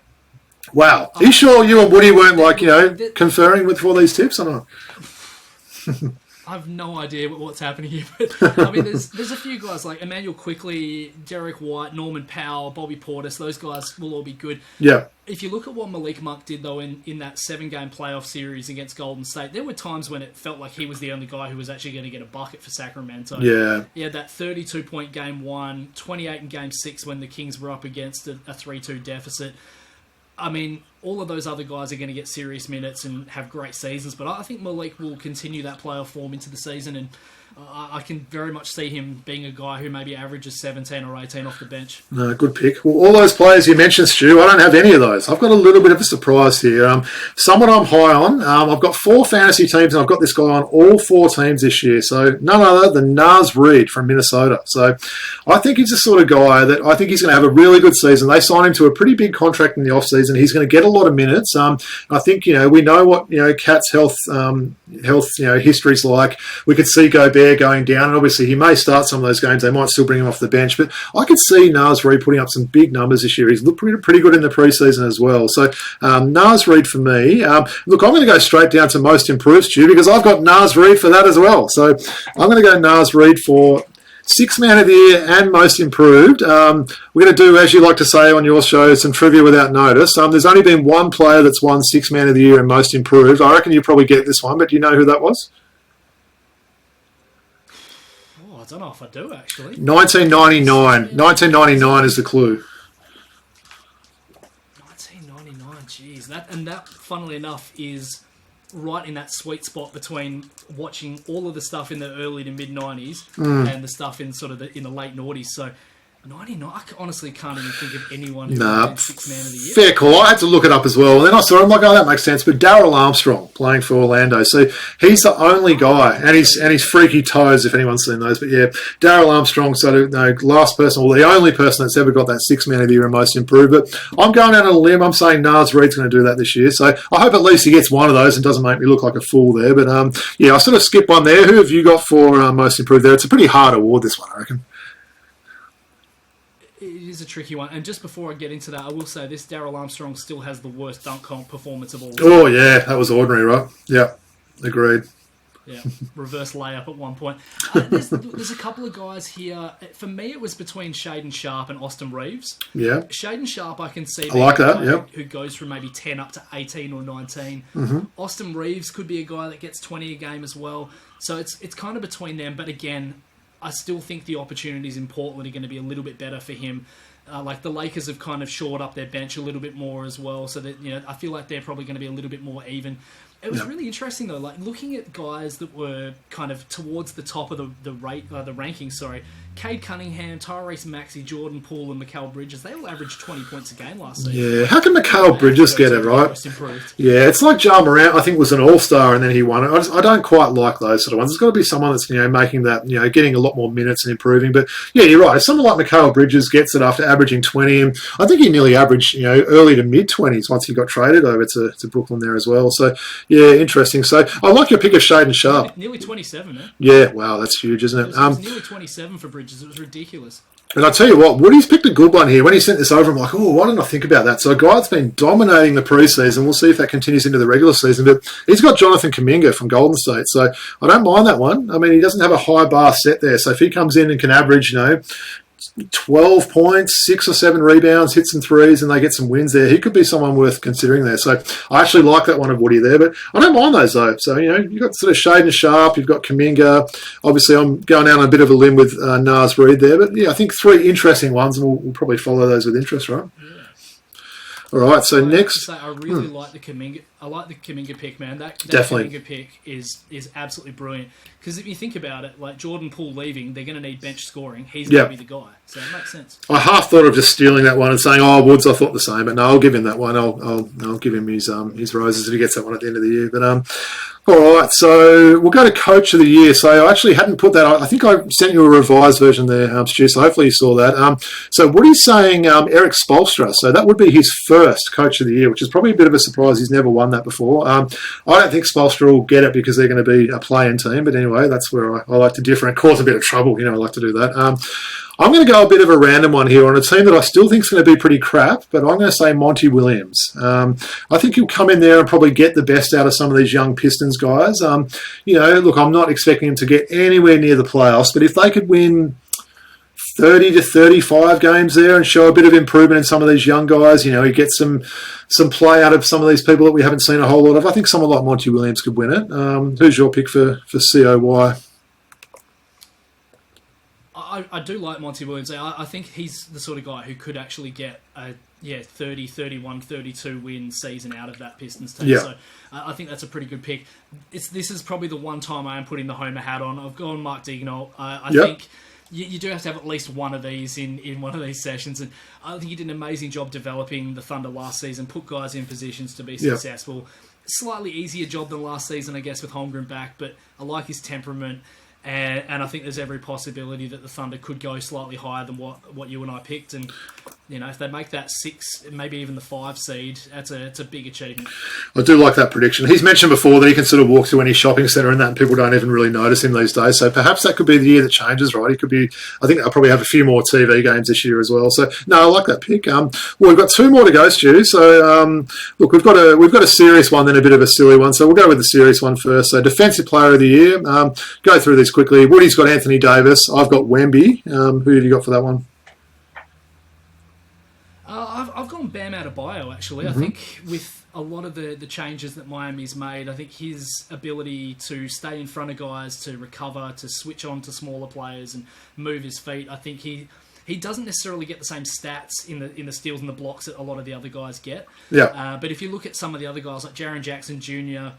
Wow. Are you sure you and Woody weren't conferring with all these tips or not? I have no idea what's happening here, but I mean, there's a few guys like Emmanuel Quickley, Derek White, Norman Powell, Bobby Portis. Those guys will all be good. Yeah. If you look at what Malik Monk did, though, in that 7-game playoff series against Golden State, there were times when it felt like he was the only guy who was actually going to get a bucket for Sacramento. Yeah. He had that 32-point game 1, 28 in game 6 when the Kings were up against a 3-2 deficit. I mean, all of those other guys are going to get serious minutes and have great seasons, but I think Malik will continue that playoff form into the season, and I can very much see him being a guy who maybe averages 17 or 18 off the bench. No, good pick. Well, all those players you mentioned, Stu, I don't have any of those. I've got a little bit of a surprise here. Someone I'm high on. I've got 4 fantasy teams, and I've got this guy on all 4 teams this year. So none other than Naz Reid from Minnesota. So I think he's the sort of guy that I think he's going to have a really good season. They signed him to a pretty big contract in the offseason. He's going to get a lot of minutes. I think, we know what, Cat's health history's like. We could see Gobert going down, and obviously he may start some of those games. They might still bring him off the bench, but I could see Naz Reid putting up some big numbers this year. He's looked pretty good in the preseason as well. So Naz Reid for me. Look, I'm going to go straight down to most improved, Stu, because I've got Naz Reid for that as well. So I'm going to go Naz Reid for 6th man of the year and most improved. We're going to do, as you like to say on your show, some trivia without notice. There's only been one player that's won 6th man of the year and most improved. I reckon you probably get this one, but do you know who that was? I don't know if I do, actually. 1999. 1999 is the clue. 1999, jeez. That, funnily enough, is right in that sweet spot between watching all of the stuff in the early to mid-90s and the stuff in sort of in the late noughties. So 99, I honestly can't even think of anyone who won 6th man of the year. Fair call. I had to look it up as well. And then I saw him like, oh, that makes sense. But Darryl Armstrong playing for Orlando. So he's the only guy. And he's freaky toes, if anyone's seen those. But yeah, Darryl Armstrong, last person, or the only person that's ever got that 6th man of the year and most improved. But I'm going out on a limb. I'm saying Naz Reid's going to do that this year. So I hope at least he gets one of those and doesn't make me look like a fool there. But yeah, I sort of skipped one there. Who have you got for most improved there? It's a pretty hard award, this one, I reckon. It is a tricky one. And just before I get into that, I will say this, Darryl Armstrong still has the worst dunk comp performance of all time. Oh, yeah, that was ordinary, right? Yeah, agreed. Yeah, reverse layup at one point. There's a couple of guys here. For me, it was between Shaden Sharp and Austin Reeves. Yeah. Shaden Sharp, I can see. I like that, yeah. Who goes from maybe 10 up to 18 or 19. Mm-hmm. Austin Reeves could be a guy that gets 20 a game as well. So it's kind of between them. But again, I still think the opportunities in Portland are going to be a little bit better for him. Like the Lakers have kind of shored up their bench a little bit more as well, so that I feel like they're probably going to be a little bit more even. It was really interesting though, like looking at guys that were kind of towards the top of the rankings. Sorry, Cade Cunningham, Tyrese Maxey, Jordan Poole, and Mikal Bridges. They all averaged 20 points a game last season. Yeah, how can Mikal Bridges get it right? Yeah, it's like Ja Morant. I think was an all-star and then he won it. I don't quite like those sort of ones. There's got to be someone that's making that getting a lot more minutes and improving. But yeah, you're right. If someone like Mikal Bridges gets it after averaging 20, and I think he nearly averaged early to mid 20s once he got traded over to Brooklyn there as well. So yeah, interesting. So I like your pick of Shaden Sharp. Nearly 27, man. Yeah, wow, that's huge, isn't it? It was nearly 27 for Bridges. It was ridiculous. And I tell you what, Woody's picked a good one here. When he sent this over, I'm like, oh, why didn't I think about that? So a guy that's been dominating the preseason. We'll see if that continues into the regular season. But he's got Jonathan Kuminga from Golden State. So I don't mind that one. I mean, he doesn't have a high bar set there. So if he comes in and can average, 12 points, 6 or 7 rebounds, hit some threes, and they get some wins there, he could be someone worth considering there. So I actually like that one of Woody there, but I don't mind those though. So, you've got sort of Shaden Sharp, you've got Kuminga. Obviously, I'm going out on a bit of a limb with Naz Reid there, but yeah, I think 3 interesting ones, and we'll probably follow those with interest, right? Yeah. All right, so next... I really like the Kuminga. I like the Kuminga pick, man. That Definitely. Kuminga pick is absolutely brilliant. Because if you think about it, like Jordan Poole leaving, they're going to need bench scoring. He's going to be the guy. So it makes sense. I half thought of just stealing that one and saying, oh, Woods, I thought the same. But no, I'll give him that one. I'll give him his roses if he gets that one at the end of the year. But all right, so we'll go to Coach of the Year. So I actually hadn't put that. I think I sent you a revised version there, Stu, so hopefully you saw that. So Woody's saying Eric Spoelstra. So that would be his first Coach of the Year, which is probably a bit of a surprise. He's never won that before. I don't think Spoelstra will get it because they're going to be a play-in team. But anyway, that's where I like to differ and cause a bit of trouble. I like to do that. I'm going to go a bit of a random one here on a team that I still think is going to be pretty crap, but I'm going to say Monty Williams. I think he'll come in there and probably get the best out of some of these young Pistons guys. Look, I'm not expecting him to get anywhere near the playoffs, but if they could win 30 to 35 games there and show a bit of improvement in some of these young guys, he gets some play out of some of these people that we haven't seen a whole lot of. I think someone like Monty Williams could win it. Who's your pick for COY? I do like Monty Williams. I think he's the sort of guy who could actually get a 30, 31, 32 win season out of that Pistons team. Yeah. So I think that's a pretty good pick. This is probably the one time I am putting the Homer hat on. I've gone Mark Daigneault. I think you do have to have at least one of these in one of these sessions. And I think he did an amazing job developing the Thunder last season, put guys in positions to be successful. Slightly easier job than last season, I guess, with Holmgren back, but I like his temperament. And I think there's every possibility that the Thunder could go slightly higher than what you and I picked. And, if they make that 6, maybe even the 5 seed, it's a big achievement. I do like that prediction. He's mentioned before that he can sort of walk to any shopping centre and that, and people don't even really notice him these days. So perhaps that could be the year that changes, right? He could be. I think they'll probably have a few more TV games this year as well. So no, I like that pick. Well, we've got 2 more to go, Stu. So look, we've got a serious one, then a bit of a silly one. So we'll go with the serious one first. So Defensive Player of the Year. Go through this quickly. Woody's got Anthony Davis. I've got Wemby. Who have you got for that one? I've gone Bam Adebayo, actually. I think with a lot of the changes that Miami's made, I think his ability to stay in front of guys, to recover, to switch on to smaller players and move his feet, I think he doesn't necessarily get the same stats in the steals and the blocks that a lot of the other guys get. Yeah. But if you look at some of the other guys, like Jaren Jackson Jr.,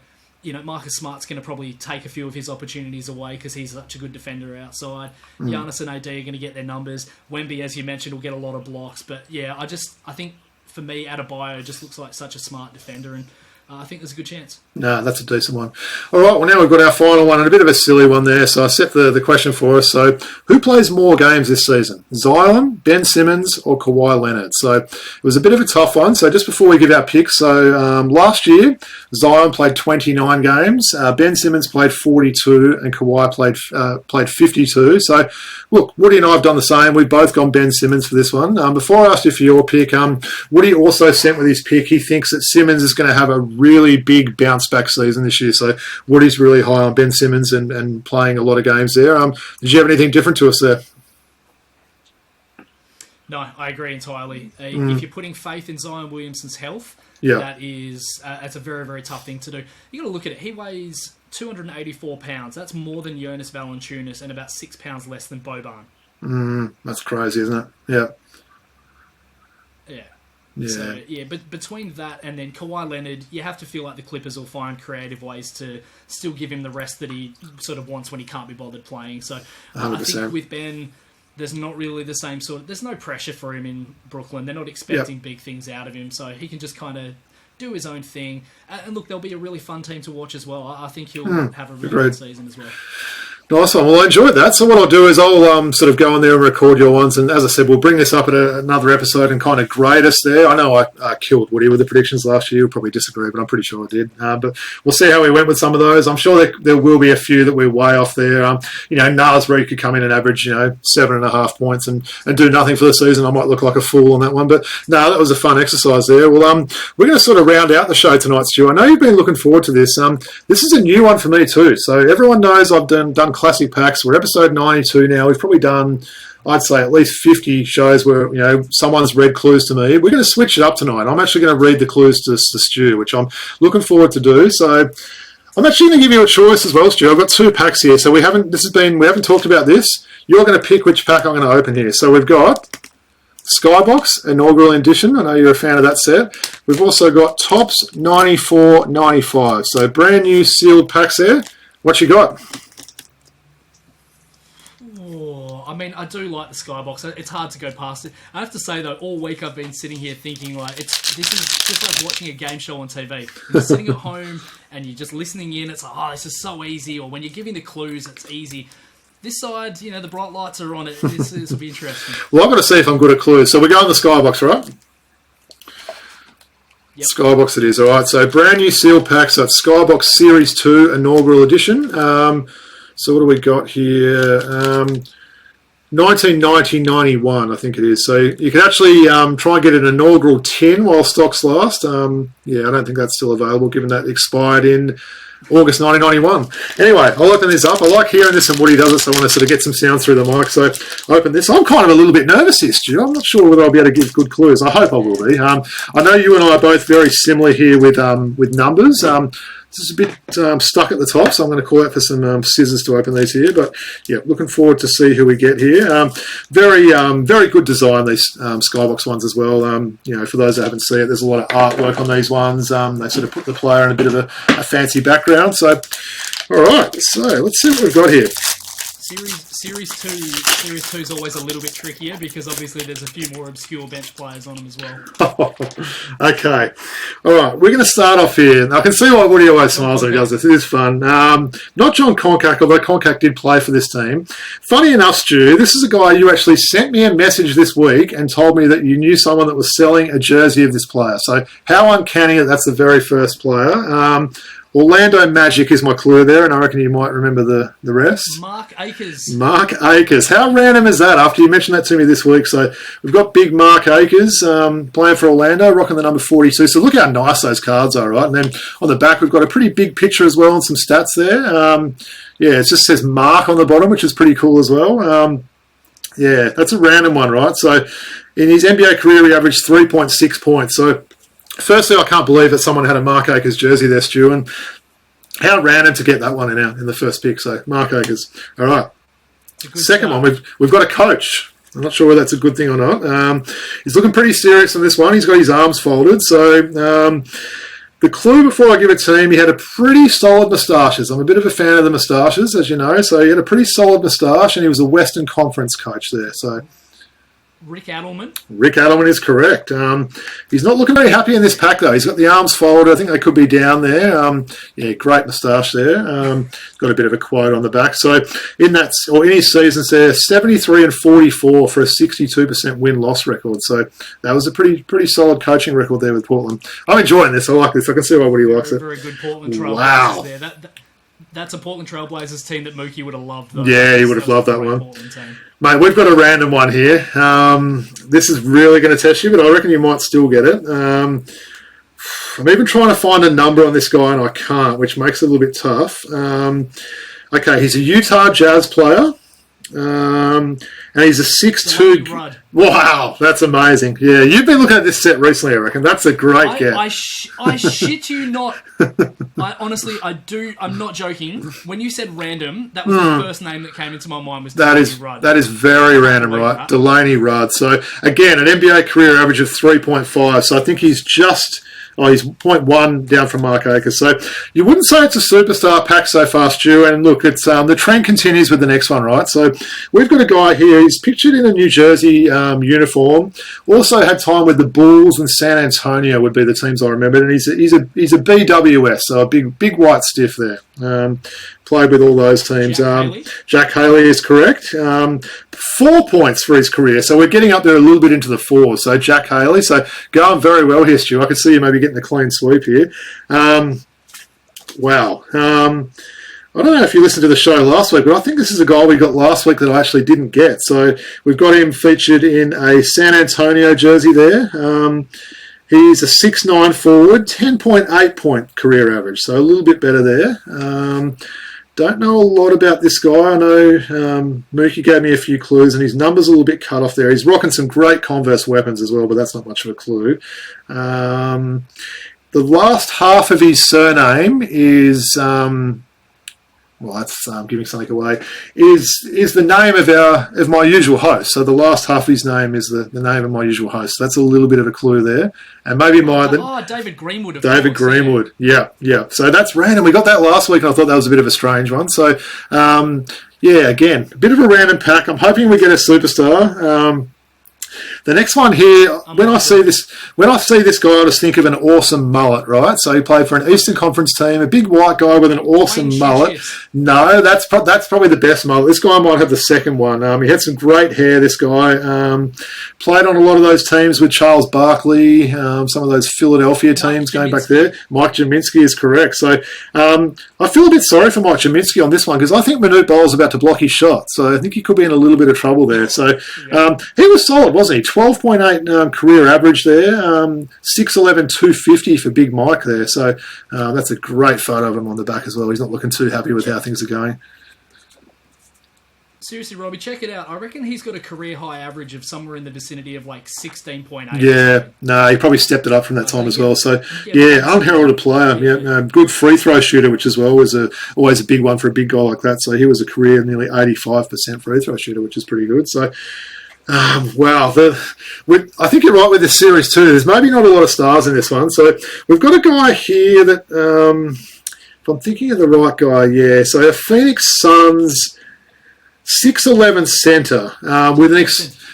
Marcus Smart's going to probably take a few of his opportunities away because he's such a good defender outside. Giannis and AD are going to get their numbers. Wemby, as you mentioned, will get a lot of blocks. But yeah, I think for me, Adebayo just looks like such a smart defender, and I think there's a good chance. No, that's a decent one. All right, well, now we've got our final one, and a bit of a silly one there. So I set the question for us. So who plays more games this season? Zion, Ben Simmons, or Kawhi Leonard? So it was a bit of a tough one. So just before we give our picks, so last year, Zion played 29 games, Ben Simmons played 42, and Kawhi played 52. So, look, Woody and I have done the same. We've both gone Ben Simmons for this one. Before I asked you for your pick, Woody also sent with his pick, he thinks that Simmons is going to have a really big bounce-back season this year. So Woody's really high on Ben Simmons and playing a lot of games there. Did you have anything different to us there? No, I agree entirely. If you're putting faith in Zion Williamson's health, that's a very, very tough thing to do. You got to look at it. He weighs 284 pounds. That's more than Jonas Valanciunas and about 6 pounds less than Boban. That's crazy, isn't it? Yeah. Yeah. Yeah. So, yeah, but between that and then Kawhi Leonard, you have to feel like the Clippers will find creative ways to still give him the rest that he sort of wants when he can't be bothered playing. So I think with Ben, there's not really the same sort of... There's no pressure for him in Brooklyn. They're not expecting big things out of him, so he can just kind of do his own thing. And look, they'll be a really fun team to watch as well. I think he'll have a really good season as well. Nice one. Well, I enjoyed that. So what I'll do is I'll sort of go on there and record your ones. And as I said, we'll bring this up at another episode and kind of grade us there. I know I killed Woody with the predictions last year. You'll probably disagree, but I'm pretty sure I did. But we'll see how we went with some of those. I'm sure there will be a few that we're way off there. Nas Reed could come in and average, 7.5 points and do nothing for the season. I might look like a fool on that one. But no, that was a fun exercise there. Well, we're going to sort of round out the show tonight, Stu. I know you've been looking forward to this. This is a new one for me too. So everyone knows I've done classic packs. We're episode 92 now. We've probably done, I'd say, at least 50 shows where someone's read clues to me. We're going to switch it up tonight. I'm actually going to read the clues to Stu, which I'm looking forward to do. So I'm actually going to give you a choice as well, Stu. I've got 2 packs here, so we haven't talked about this. You're going to pick which pack I'm going to open here. So we've got Skybox Inaugural Edition. I know you're a fan of that set. We've also got Topps 94-95. So brand new sealed packs there. What you got? I mean, I do like the Skybox. It's hard to go past it. I have to say, though, all week I've been sitting here thinking, this is just like watching a game show on TV. You're sitting at home and you're just listening in. It's like, this is so easy. Or when you're giving the clues, it's easy. This side, the bright lights are on it. This will be interesting. Well, I've got to see if I'm good at clues. So we're going the Skybox, right? Yep. Skybox it is. All right, so brand new sealed packs. So it's Skybox Series 2 Inaugural Edition. So what do we got here? 1990-91, I think it is. So you can actually try and get an inaugural 10 while stocks last. I don't think that's still available, given that expired in August 1991. Anyway, I'll open this up. I like hearing this and Woody does it, so I want to sort of get some sound through the mic. So open this. I'm kind of a little bit nervous here, Stu. I'm not sure whether I'll be able to give good clues. I hope I will be. I know you and I are both very similar here with numbers. This is a bit stuck at the top, so I'm going to call out for some scissors to open these here. But yeah, looking forward to see who we get here. Very good design, these Skybox ones as well. For those that haven't seen it, there's a lot of artwork on these ones. They sort of put the player in a bit of a fancy background. So, all right, so let's see what we've got here. Series 2 is always a little bit trickier because obviously there's a few more obscure bench players on them as well. Okay. All right, we're going to start off here. I can see why Woody always smiles when he does this. It is fun. Not John Konkak, although Konkak did play for this team. Funny enough, Stu, this is a guy you actually sent me a message this week and told me that you knew someone that was selling a jersey of this player. So how uncanny that that's the very first player. Orlando Magic is my clue there, and I reckon you might remember the rest. Mark Akers. Mark Akers. How random is that after you mentioned that to me this week? So we've got big Mark Akers playing for Orlando, rocking the number 42. So look how nice those cards are, right? And then on the back, we've got a pretty big picture as well and some stats there. It just says Mark on the bottom, which is pretty cool as well. That's a random one, right? So in his NBA career, he averaged 3.6 points. So firstly, I can't believe that someone had a Mark Akers jersey there, Stu, and how random to get that one in the first pick. So Mark Akers. All right. Second one, we've got a coach. I'm not sure whether that's a good thing or not. He's looking pretty serious on this one. He's got his arms folded. So the clue before I give it to him, he had a pretty solid moustaches. I'm a bit of a fan of the moustaches, as you know. So he had a pretty solid moustache, and he was a Western Conference coach there. So Rick Adelman. Rick Adelman is correct. He's not looking very happy in this pack, though. He's got the arms folded. I think they could be down there. Great moustache there. Got a bit of a quote on the back. So in his seasons there, 73 and 44 for a 62% win-loss record. So that was a pretty solid coaching record there with Portland. I'm enjoying this. I like this. I can see why Woody likes it. Very good Portland Trailblazers there. That's a Portland Trailblazers team that Mookie would have loved, though. Yeah, he would have loved that one. Mate, we've got a random one here. This is really going to test you, but I reckon you might still get it. I'm even trying to find a number on this guy, and I can't, which makes it a little bit tough. Okay, he's a Utah Jazz player. And he's a 6'2". Rudd. Wow, that's amazing. Yeah, you've been looking at this set recently, I reckon. That's a great get. I shit you not. Honestly, I do. I'm not joking. When you said random, that was the first name that came into my mind was Delaney Rudd. That is very random, right? Delaney Rudd. So, again, an NBA career average of 3.5. So I think he's just... he's 0.1 down from Mark Akers. So you wouldn't say it's a superstar pack so far, Stu. And look, it's the trend continues with the next one, right? So we've got a guy here. He's pictured in a New Jersey uniform. Also had time with the Bulls and San Antonio would be the teams I remembered. And he's a BWS, so a big white stiff there. Played with all those teams. Jack Haley is correct. 4 points for his career. So we're getting up there a little bit into the fours. So Jack Haley. So going very well here, Stu. I could see you maybe getting the clean sweep here. Wow. I don't know if you listened to the show last week, but I think this is a guy we got last week that I actually didn't get. So we've got him featured in a San Antonio jersey there. He's a 6'9" forward, 10.8 point career average. So a little bit better there. Don't know a lot about this guy. I know Mookie gave me a few clues, and his number's a little bit cut off there. He's rocking some great Converse weapons as well, but that's not much of a clue. The last half of his surname is... well, that's giving something away. Is the name of my usual host? So the last half of his name is the name of my usual host. That's a little bit of a clue there, and maybe David Greenwood. David Greenwood. Yeah. So that's random. We got that last week, and I thought that was a bit of a strange one. So again, a bit of a random pack. I'm hoping we get a superstar. The next one here, when I see this guy, I just think of an awesome mullet, right? So he played for an Eastern Conference team, a big white guy with an awesome mullet. No, that's probably the best mullet. This guy might have the second one. He had some great hair, this guy. Played on a lot of those teams with Charles Barkley, some of those Philadelphia teams going back there. Mike Jaminski is correct. So I feel a bit sorry for Mike Jaminski on this one because I think Manute Bol's about to block his shot. So I think he could be in a little bit of trouble there. So he was solid, wasn't he? 12.8 career average there, 6'11", 250 for Big Mike there. So that's a great photo of him on the back as well. He's not looking too happy with how things are going. Seriously, Robbie, check it out. I reckon he's got a career high average of somewhere in the vicinity of like 16.8. Yeah, no, he probably stepped it up from that time as well. So, unheralded player. Yeah, good free throw shooter, which as well was always a big one for a big guy like that. So he was a career nearly 85% free throw shooter, which is pretty good. So, wow. I think you're right with this series too. There's maybe not a lot of stars in this one. So we've got a guy here that, if I'm thinking of the right guy, yeah. So a Phoenix Suns 6'11" centre with an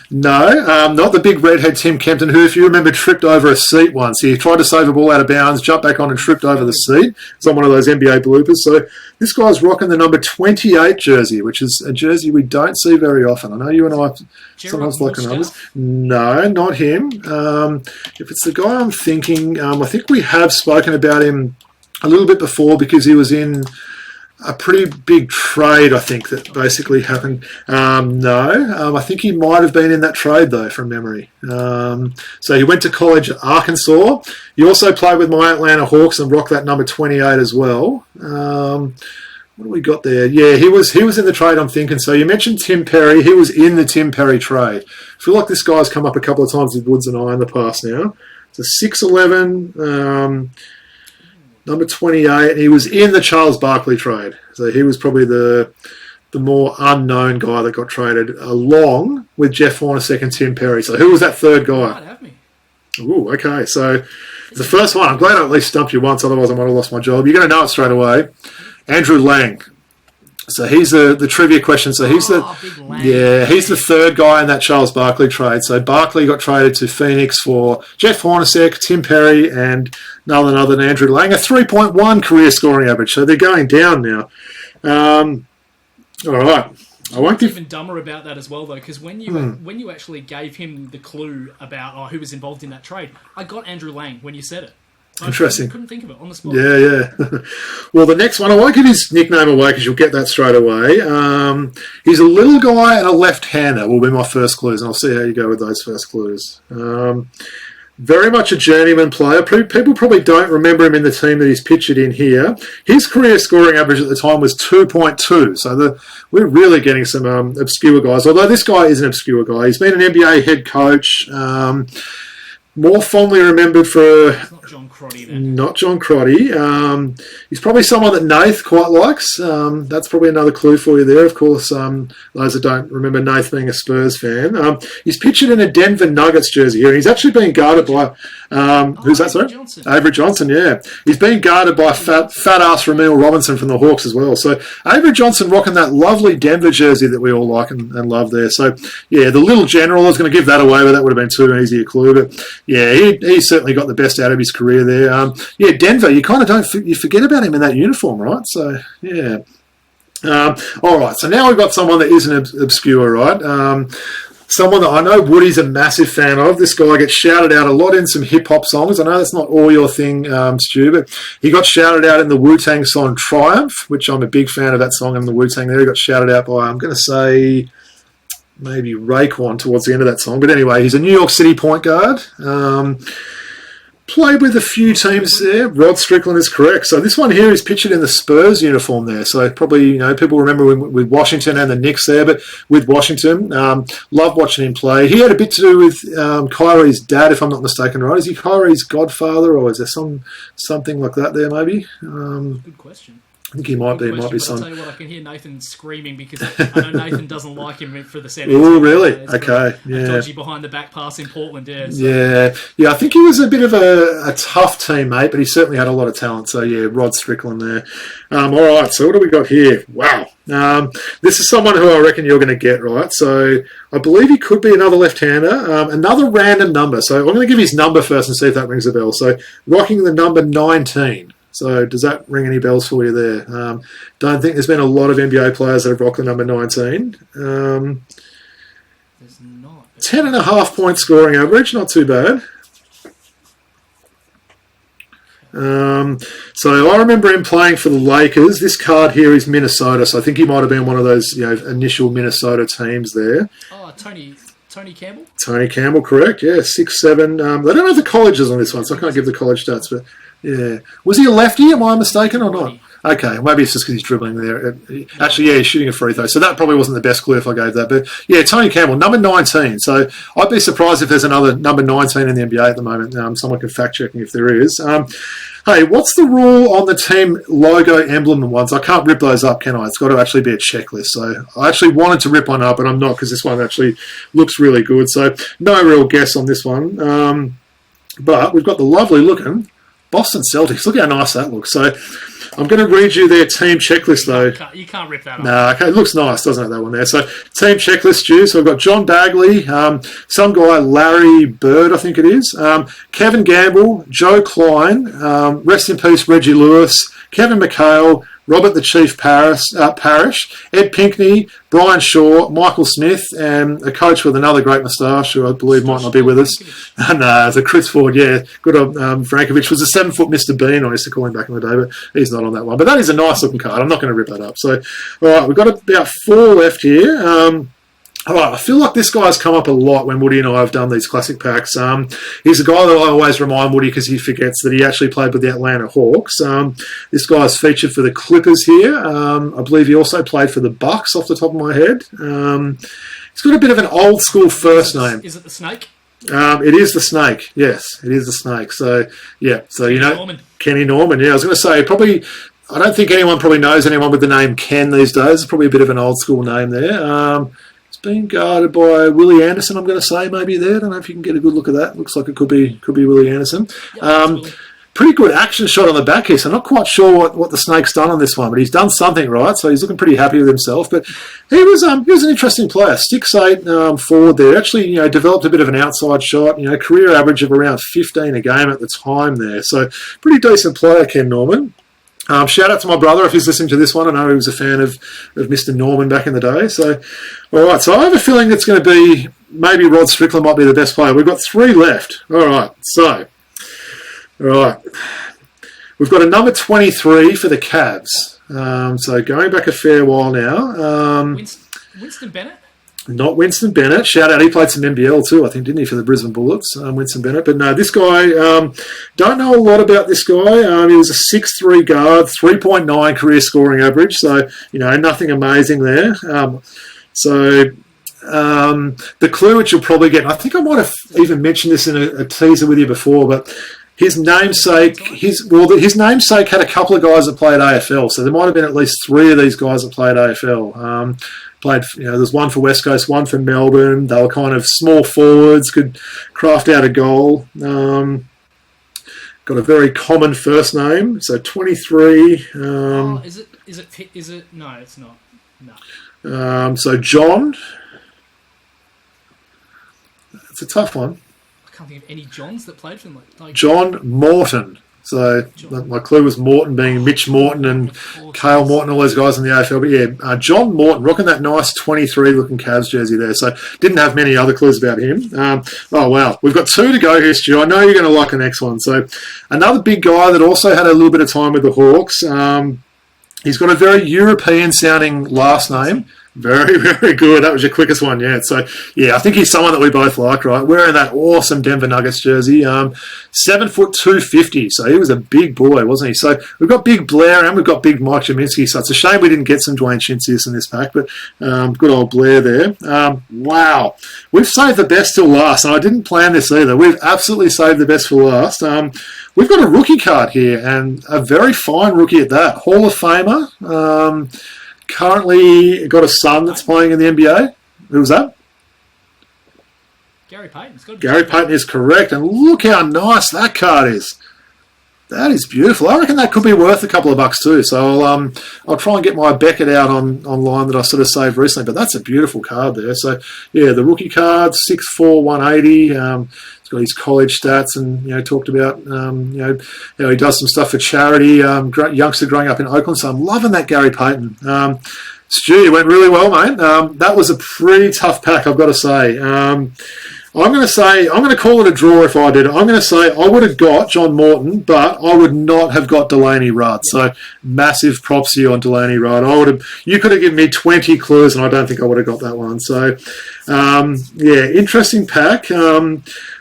not the big redhead Tim Kempton, who, if you remember, tripped over a seat once. He tried to save a ball out of bounds, jumped back on and tripped over the seat. It's on one of those NBA bloopers. So this guy's rocking the number 28 jersey, which is a jersey we don't see very often. I know you and I sometimes like the numbers. No, not him. If it's the guy I'm thinking, I think we have spoken about him a little bit before because he was in a pretty big trade, I think, that basically happened. I think he might have been in that trade, though, from memory. So he went to college at Arkansas. He also played with my Atlanta Hawks and rocked that number 28 as well. What do we got there? Yeah, he was in the trade, I'm thinking. So you mentioned Tim Perry. He was in the Tim Perry trade. I feel like this guy's come up a couple of times with Woods and I in the past now. So 6'11", number 28, and he was in the Charles Barkley trade. So he was probably the more unknown guy that got traded along with Jeff Hornacek and Tim Perry. So who was that third guy? Ooh, okay. So the first one, I'm glad I at least stumped you once, otherwise I might have lost my job. You're going to know it straight away. Andrew Lang. So he's the trivia question. So he's he's the third guy in that Charles Barkley trade. So Barkley got traded to Phoenix for Jeff Hornacek, Tim Perry, and none other than Andrew Lang. A 3.1 career scoring average. So they're going down now. All right. I won't even dumber about that as well, though, because when you actually gave him the clue about who was involved in that trade, I got Andrew Lang when you said it. Interesting. I couldn't think of it on the spot. Yeah. Well, the next one, I won't give his nickname away because you'll get that straight away. He's a little guy and a left-hander will be my first clues, and I'll see how you go with those first clues. Very much a journeyman player. People probably don't remember him in the team that he's pictured in here. His career scoring average at the time was 2.2. So we're really getting some obscure guys. Although this guy is an obscure guy. He's been an NBA head coach. More fondly remembered for... It's not John Crotty then. Not John Crotty. He's probably someone that Nath quite likes. That's probably another clue for you there. Of course, those that don't remember Nath being a Spurs fan. He's pictured in a Denver Nuggets jersey here. He's actually being guarded by... who's that, sorry? Avery Johnson, yeah. He's being guarded by fat-ass Ramil Robinson from the Hawks as well. So Avery Johnson rocking that lovely Denver jersey that we all like and love there. So, yeah, the little general, I was going to give that away, but that would have been too easy a clue. But, yeah, he certainly got the best out of his career there. Yeah, Denver, you kind of you forget about him in that uniform, right? So, yeah. All right, so now we've got someone that isn't obscure, right? Someone that I know Woody's a massive fan of. This guy gets shouted out a lot in some hip-hop songs. I know that's not all your thing, Stu, but he got shouted out in the Wu-Tang song Triumph, which I'm a big fan of that song and the Wu-Tang there. He got shouted out by, I'm going to say, maybe Raekwon towards the end of that song. But anyway, he's a New York City point guard. Played with a few teams there. Rod Strickland is correct. So this one here is pictured in the Spurs uniform there. So probably, people remember with Washington and the Knicks there, but with Washington, love watching him play. He had a bit to do with Kyrie's dad, if I'm not mistaken, right? Is he Kyrie's godfather, or is there something like that there maybe? Good question. I think he might be some. I'll tell you what, I can hear Nathan screaming because I know Nathan doesn't like him for the Senate. Oh, really? Okay, yeah. Dodgy behind the back pass in Portland, yeah. So. Yeah. I think he was a bit of a tough teammate, but he certainly had a lot of talent. So yeah, Rod Strickland there. All right, so what do we got here? Wow. This is someone who I reckon you're going to get, right? So I believe he could be another left-hander. Another random number. So I'm going to give his number first and see if that rings a bell. So rocking the number 19. So does that ring any bells for you there? Don't think there's been a lot of NBA players that have rocked the number 19. There's not. 10.5 point scoring average, not too bad. So I remember him playing for the Lakers. This card here is Minnesota, so I think he might have been one of those initial Minnesota teams there. Oh, Tony Campbell? Tony Campbell, correct, yeah, 6'7". They don't have the colleges on this one, so I can't give the college stats, but... Yeah. Was he a lefty? Am I mistaken or not? Okay, maybe it's just because he's dribbling there. Actually, yeah, he's shooting a free throw. So that probably wasn't the best clue if I gave that. But yeah, Tony Campbell, number 19. So I'd be surprised if there's another number 19 in the NBA at the moment. Someone can fact check me if there is. Hey, what's the rule on the team logo emblem ones? I can't rip those up, can I? It's got to actually be a checklist. So I actually wanted to rip one up, but I'm not because this one actually looks really good. So no real guess on this one. But we've got the lovely looking Boston Celtics. Look how nice that looks. So I'm going to read you their team checklist, though. You can't rip that up. No, okay, it looks nice, doesn't it, that one there? So team checklist, Stu. So we've got John Bagley, some guy, Larry Bird, I think it is, Kevin Gamble, Joe Klein, rest in peace, Reggie Lewis, Kevin McHale, Robert the Chief Parrish, Ed Pinkney, Brian Shaw, Michael Smith, and a coach with another great moustache who I believe might not be with us. No, it's a Chris Ford, yeah. Good old Frankovich was a 7-foot Mr. Bean, I used to call him back in the day, but he's not on that one. But that is a nice looking card. I'm not going to rip that up. So, all right, we've got about 4 left here. All right, I feel like this guy's come up a lot when Woody and I have done these classic packs. He's a guy that I always remind Woody because he forgets that he actually played with the Atlanta Hawks. This guy's featured for the Clippers here. I believe he also played for the Bucks off the top of my head. He's got a bit of an old school first name. Is it the Snake? It is the Snake. Yes, it is the Snake. So, yeah. So, Kenny Norman. Yeah, I was going to say probably... I don't think anyone probably knows anyone with the name Ken these days. It's probably a bit of an old school name there. Being guarded by Willie Anderson, I'm going to say maybe there. I don't know if you can get a good look at that. Looks like it could be Willie Anderson. Pretty good action shot on the back here. So I'm not quite sure what the Snake's done on this one, but he's done something right. So he's looking pretty happy with himself. But he was an interesting player. 6'8" forward there. Actually, developed a bit of an outside shot. Career average of around 15 a game at the time there. So pretty decent player, Ken Norman. Shout out to my brother if he's listening to this one. I know he was a fan of Mr. Norman back in the day. So, all right. So I have a feeling it's going to be maybe Rod Strickland might be the best player. We've got 3 left. All right. So, all right. We've got a number 23 for the Cavs. So going back a fair while now. Winston Bennett? Not Winston Bennett. Shout out, he played some NBL too, I think, didn't he, for the Brisbane Bullets, Winston Bennett. But no, this guy, don't know a lot about this guy. He was a 6'3" guard, 3.9 career scoring average, so, nothing amazing there. The clue which you'll probably get, and I think I might have even mentioned this in a teaser with you before, but his namesake had a couple of guys that played AFL, so there might have been at least 3 of these guys that played AFL. There's one for West Coast, one for Melbourne. They were kind of small forwards, could craft out a goal. Got a very common first name, so 23. Is it? No, it's not. No. So John. It's a tough one. I can't think of any Johns that played for them. Like John Morton. So my clue was Morton being Mitch Morton and Cale Morton, all those guys in the AFL. But yeah, John Morton rocking that nice 23 looking Cavs jersey there. So didn't have many other clues about him. Oh wow, we've got 2 to go here, Stu. I know you're going to like the next one. So another big guy that also had a little bit of time with the Hawks. He's got a very European sounding last name. Very, very good. That was your quickest one yet. So, yeah, I think he's someone that we both like, right? Wearing that awesome Denver Nuggets jersey. 7 foot 250. So he was a big boy, wasn't he? So we've got Big Blair and we've got Big Mike Jaminski. So it's a shame we didn't get some Dwayne Shinsius in this pack, but good old Blair there. Wow. We've saved the best till last, and I didn't plan this either. We've absolutely saved the best for last. We've got a rookie card here, and a very fine rookie at that. Hall of Famer. Currently got a son that's playing in the NBA. Who was that? Gary Payton. Gary Payton is correct. And look how nice that card is. That is beautiful. I reckon that could be worth a couple of bucks too. So I'll try and get my Beckett out online that I sort of saved recently. But that's a beautiful card there. So yeah, the rookie card, 6'4", 180. He's got his college stats, and talked about how he does some stuff for charity. Youngster growing up in Oakland. So I'm loving that Gary Payton. Stu, you went really well, mate. That was a pretty tough pack, I've got to say. I'm going to call it a draw if I did it. I'm going to say I would have got John Morton, but I would not have got Delaney Rudd. So massive props to you on Delaney Rudd. You could have given me 20 clues, and I don't think I would have got that one. So, interesting pack.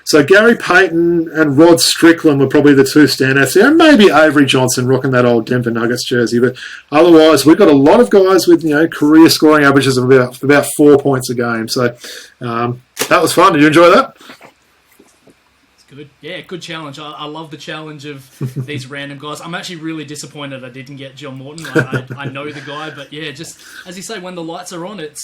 So Gary Payton and Rod Strickland were probably the 2 standouts there, and maybe Avery Johnson rocking that old Denver Nuggets jersey. But otherwise, we've got a lot of guys with career scoring averages of about 4 points a game. So that was fun. Did you enjoy that? Good. Yeah, good challenge. I love the challenge of these random guys. I'm actually really disappointed I didn't get John Morton. I know the guy, but yeah, just as you say, when the lights are on, it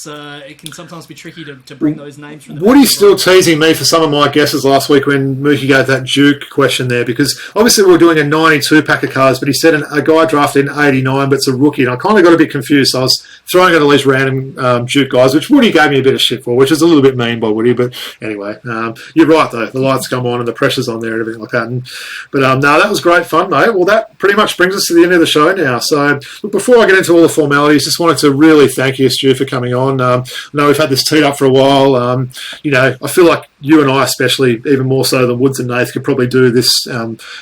can sometimes be tricky to bring those names from the Woody's still teasing me for some of my guesses last week when Mookie gave that Duke question there, because obviously we were doing a 92 pack of cards, but he said a guy drafted in 89, but it's a rookie, and I kind of got a bit confused, so I was throwing out all these random Duke guys, which Woody gave me a bit of shit for, which is a little bit mean by Woody, but anyway, you're right though, the lights come on and the pressure's on there and everything like that. But no, that was great fun, mate. Well, that pretty much brings us to the end of the show now. So look, before I get into all the formalities, just wanted to really thank you, Stu, for coming on. I know we've had this teed up for a while. I feel like you and I, especially, even more so than Woods and Nath, could probably do this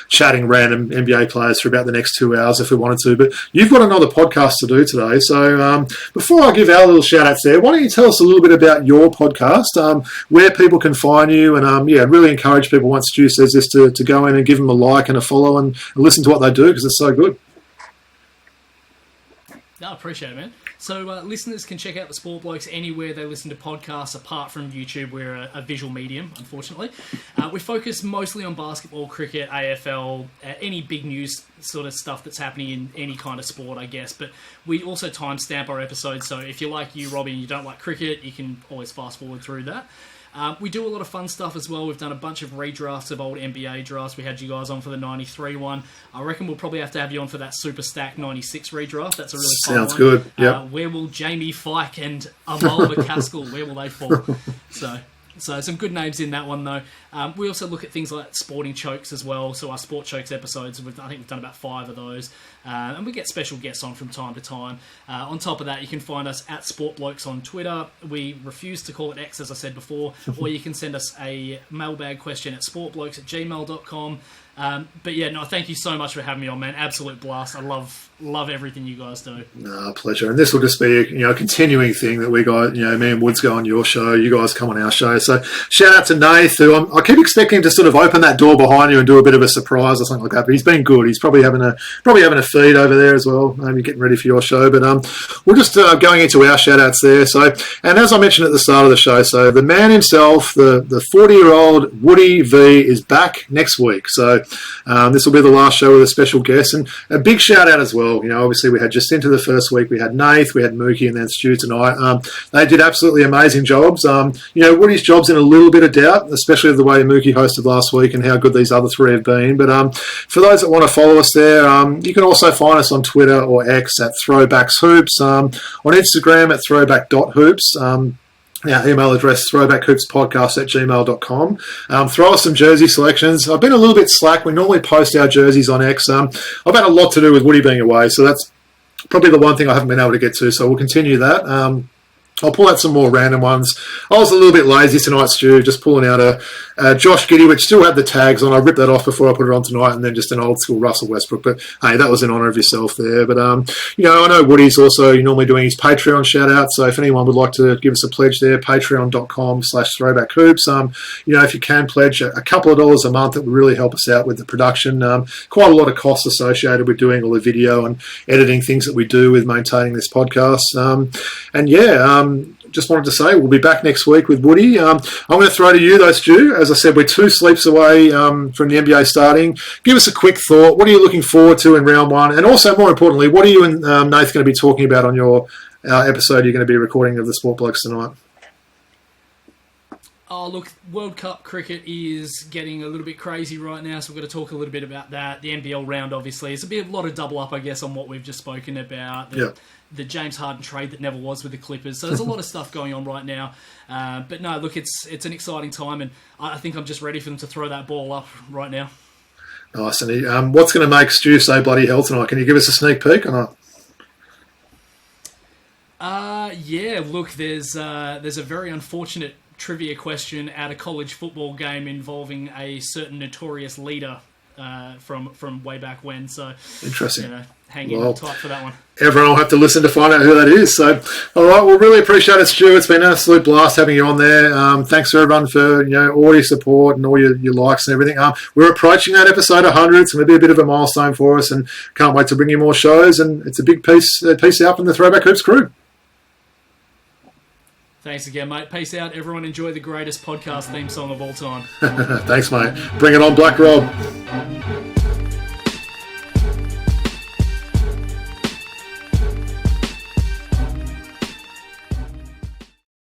chatting random NBA players for about the next 2 hours if we wanted to. But you've got another podcast to do today. So before I give our little shout-outs there, why don't you tell us a little bit about your podcast, where people can find you, and really encourage people, once Stu says this, to go in and give them a like and a follow and listen to what they do, because it's so good. No, I appreciate it, man. So listeners can check out the Sport Blokes anywhere they listen to podcasts, apart from YouTube. We're a visual medium, unfortunately. We focus mostly on basketball, cricket, AFL, any big news sort of stuff that's happening in any kind of sport, I guess. But we also timestamp our episodes, so if you're like you, Robbie, and you don't like cricket, you can always fast forward through that. We do a lot of fun stuff as well. We've done a bunch of redrafts of old NBA drafts. We had you guys on for the 93 one. I reckon we'll probably have to have you on for that Super Stack 96 redraft. That's a really fun one. Sounds good, yeah. Where will Jamie Fike and Amal McCaskill, where will they fall? So So some good names in that one, though. We also look at things like sporting chokes as well. So our sport chokes episodes, I think we've done about 5 of those. And we get special guests on from time to time. On top of that, you can find us at Sport Blokes on Twitter. We refuse to call it X, as I said before. Or you can send us a mailbag question at sportblokes@gmail.com. But yeah, no, thank you so much for having me on, man. Absolute blast. I love everything you guys do. No, pleasure. And this will just be a continuing thing that we got. Me and Woods go on your show, you guys come on our show. So shout out to Nath, who I keep expecting him to sort of open that door behind you and do a bit of a surprise or something like that. But he's been good. He's probably having a feed over there as well. Maybe getting ready for your show. But we're just going into our shout outs there. So, and as I mentioned at the start of the show, so the man himself, the 40-year-old Woody V, is back next week. So this will be the last show with a special guest, and a big shout out as well. Obviously we had Jacinta the first week, we had Nath, we had Mookie, and then Stu tonight. They did absolutely amazing jobs. Woody's job's in a little bit of doubt, especially the way Mookie hosted last week and how good these other 3 have been. But for those that want to follow us there, you can also find us on Twitter or X at Throwback Hoops, on Instagram at throwback.hoops. Our email address, throwbackhoopspodcast@gmail.com. Throw us some jersey selections. I've been a little bit slack. We normally post our jerseys on X. I've had a lot to do with Woody being away, so that's probably the one thing I haven't been able to get to, so we'll continue that. I'll pull out some more random ones. I was a little bit lazy tonight, Stu, just pulling out a Josh Giddey, which still had the tags on. I ripped that off before I put it on tonight, and then just an old school Russell Westbrook. But hey, that was in honour of yourself there. But I know Woody's also normally doing his Patreon shout out. So if anyone would like to give us a pledge there, patreon.com/throwbackhoops. If you can pledge a couple of dollars a month, it would really help us out with the production. Quite a lot of costs associated with doing all the video and editing things that we do with maintaining this podcast. Just wanted to say we'll be back next week with Woody. I'm going to throw to you though, Stu. As I said, we're 2 sleeps away from the NBA starting. Give us a quick thought. What are you looking forward to in round 1? And also, more importantly, what are you and Nath going to be talking about on your episode you're going to be recording of the Sport Blokes tonight? Oh, look, World Cup cricket is getting a little bit crazy right now, so we're going to talk a little bit about that. The NBL round, obviously. It's a lot of double up, I guess, on what we've just spoken about. The James Harden trade that never was with the Clippers. So there's a lot of stuff going on right now. But no, look, it's an exciting time, and I think I'm just ready for them to throw that ball up right now. Nice. And what's going to make Stu so bloody hell tonight? Can you give us a sneak peek or not? Look, there's a very unfortunate trivia question at a college football game involving a certain notorious leader from way back when. So interesting. Hang in tight for that one. Everyone will have to listen to find out who that is. So, all right, well, really appreciate it, Stu. It's been an absolute blast having you on there. Thanks to everyone for all your support and all your likes and everything. We're approaching that episode 100. It's going to be a bit of a milestone for us, and can't wait to bring you more shows. And it's a big piece out from the Throwback Hoops crew. Thanks again, mate. Peace out. Everyone enjoy the greatest podcast theme song of all time. Thanks, mate. Bring it on, Black Rob.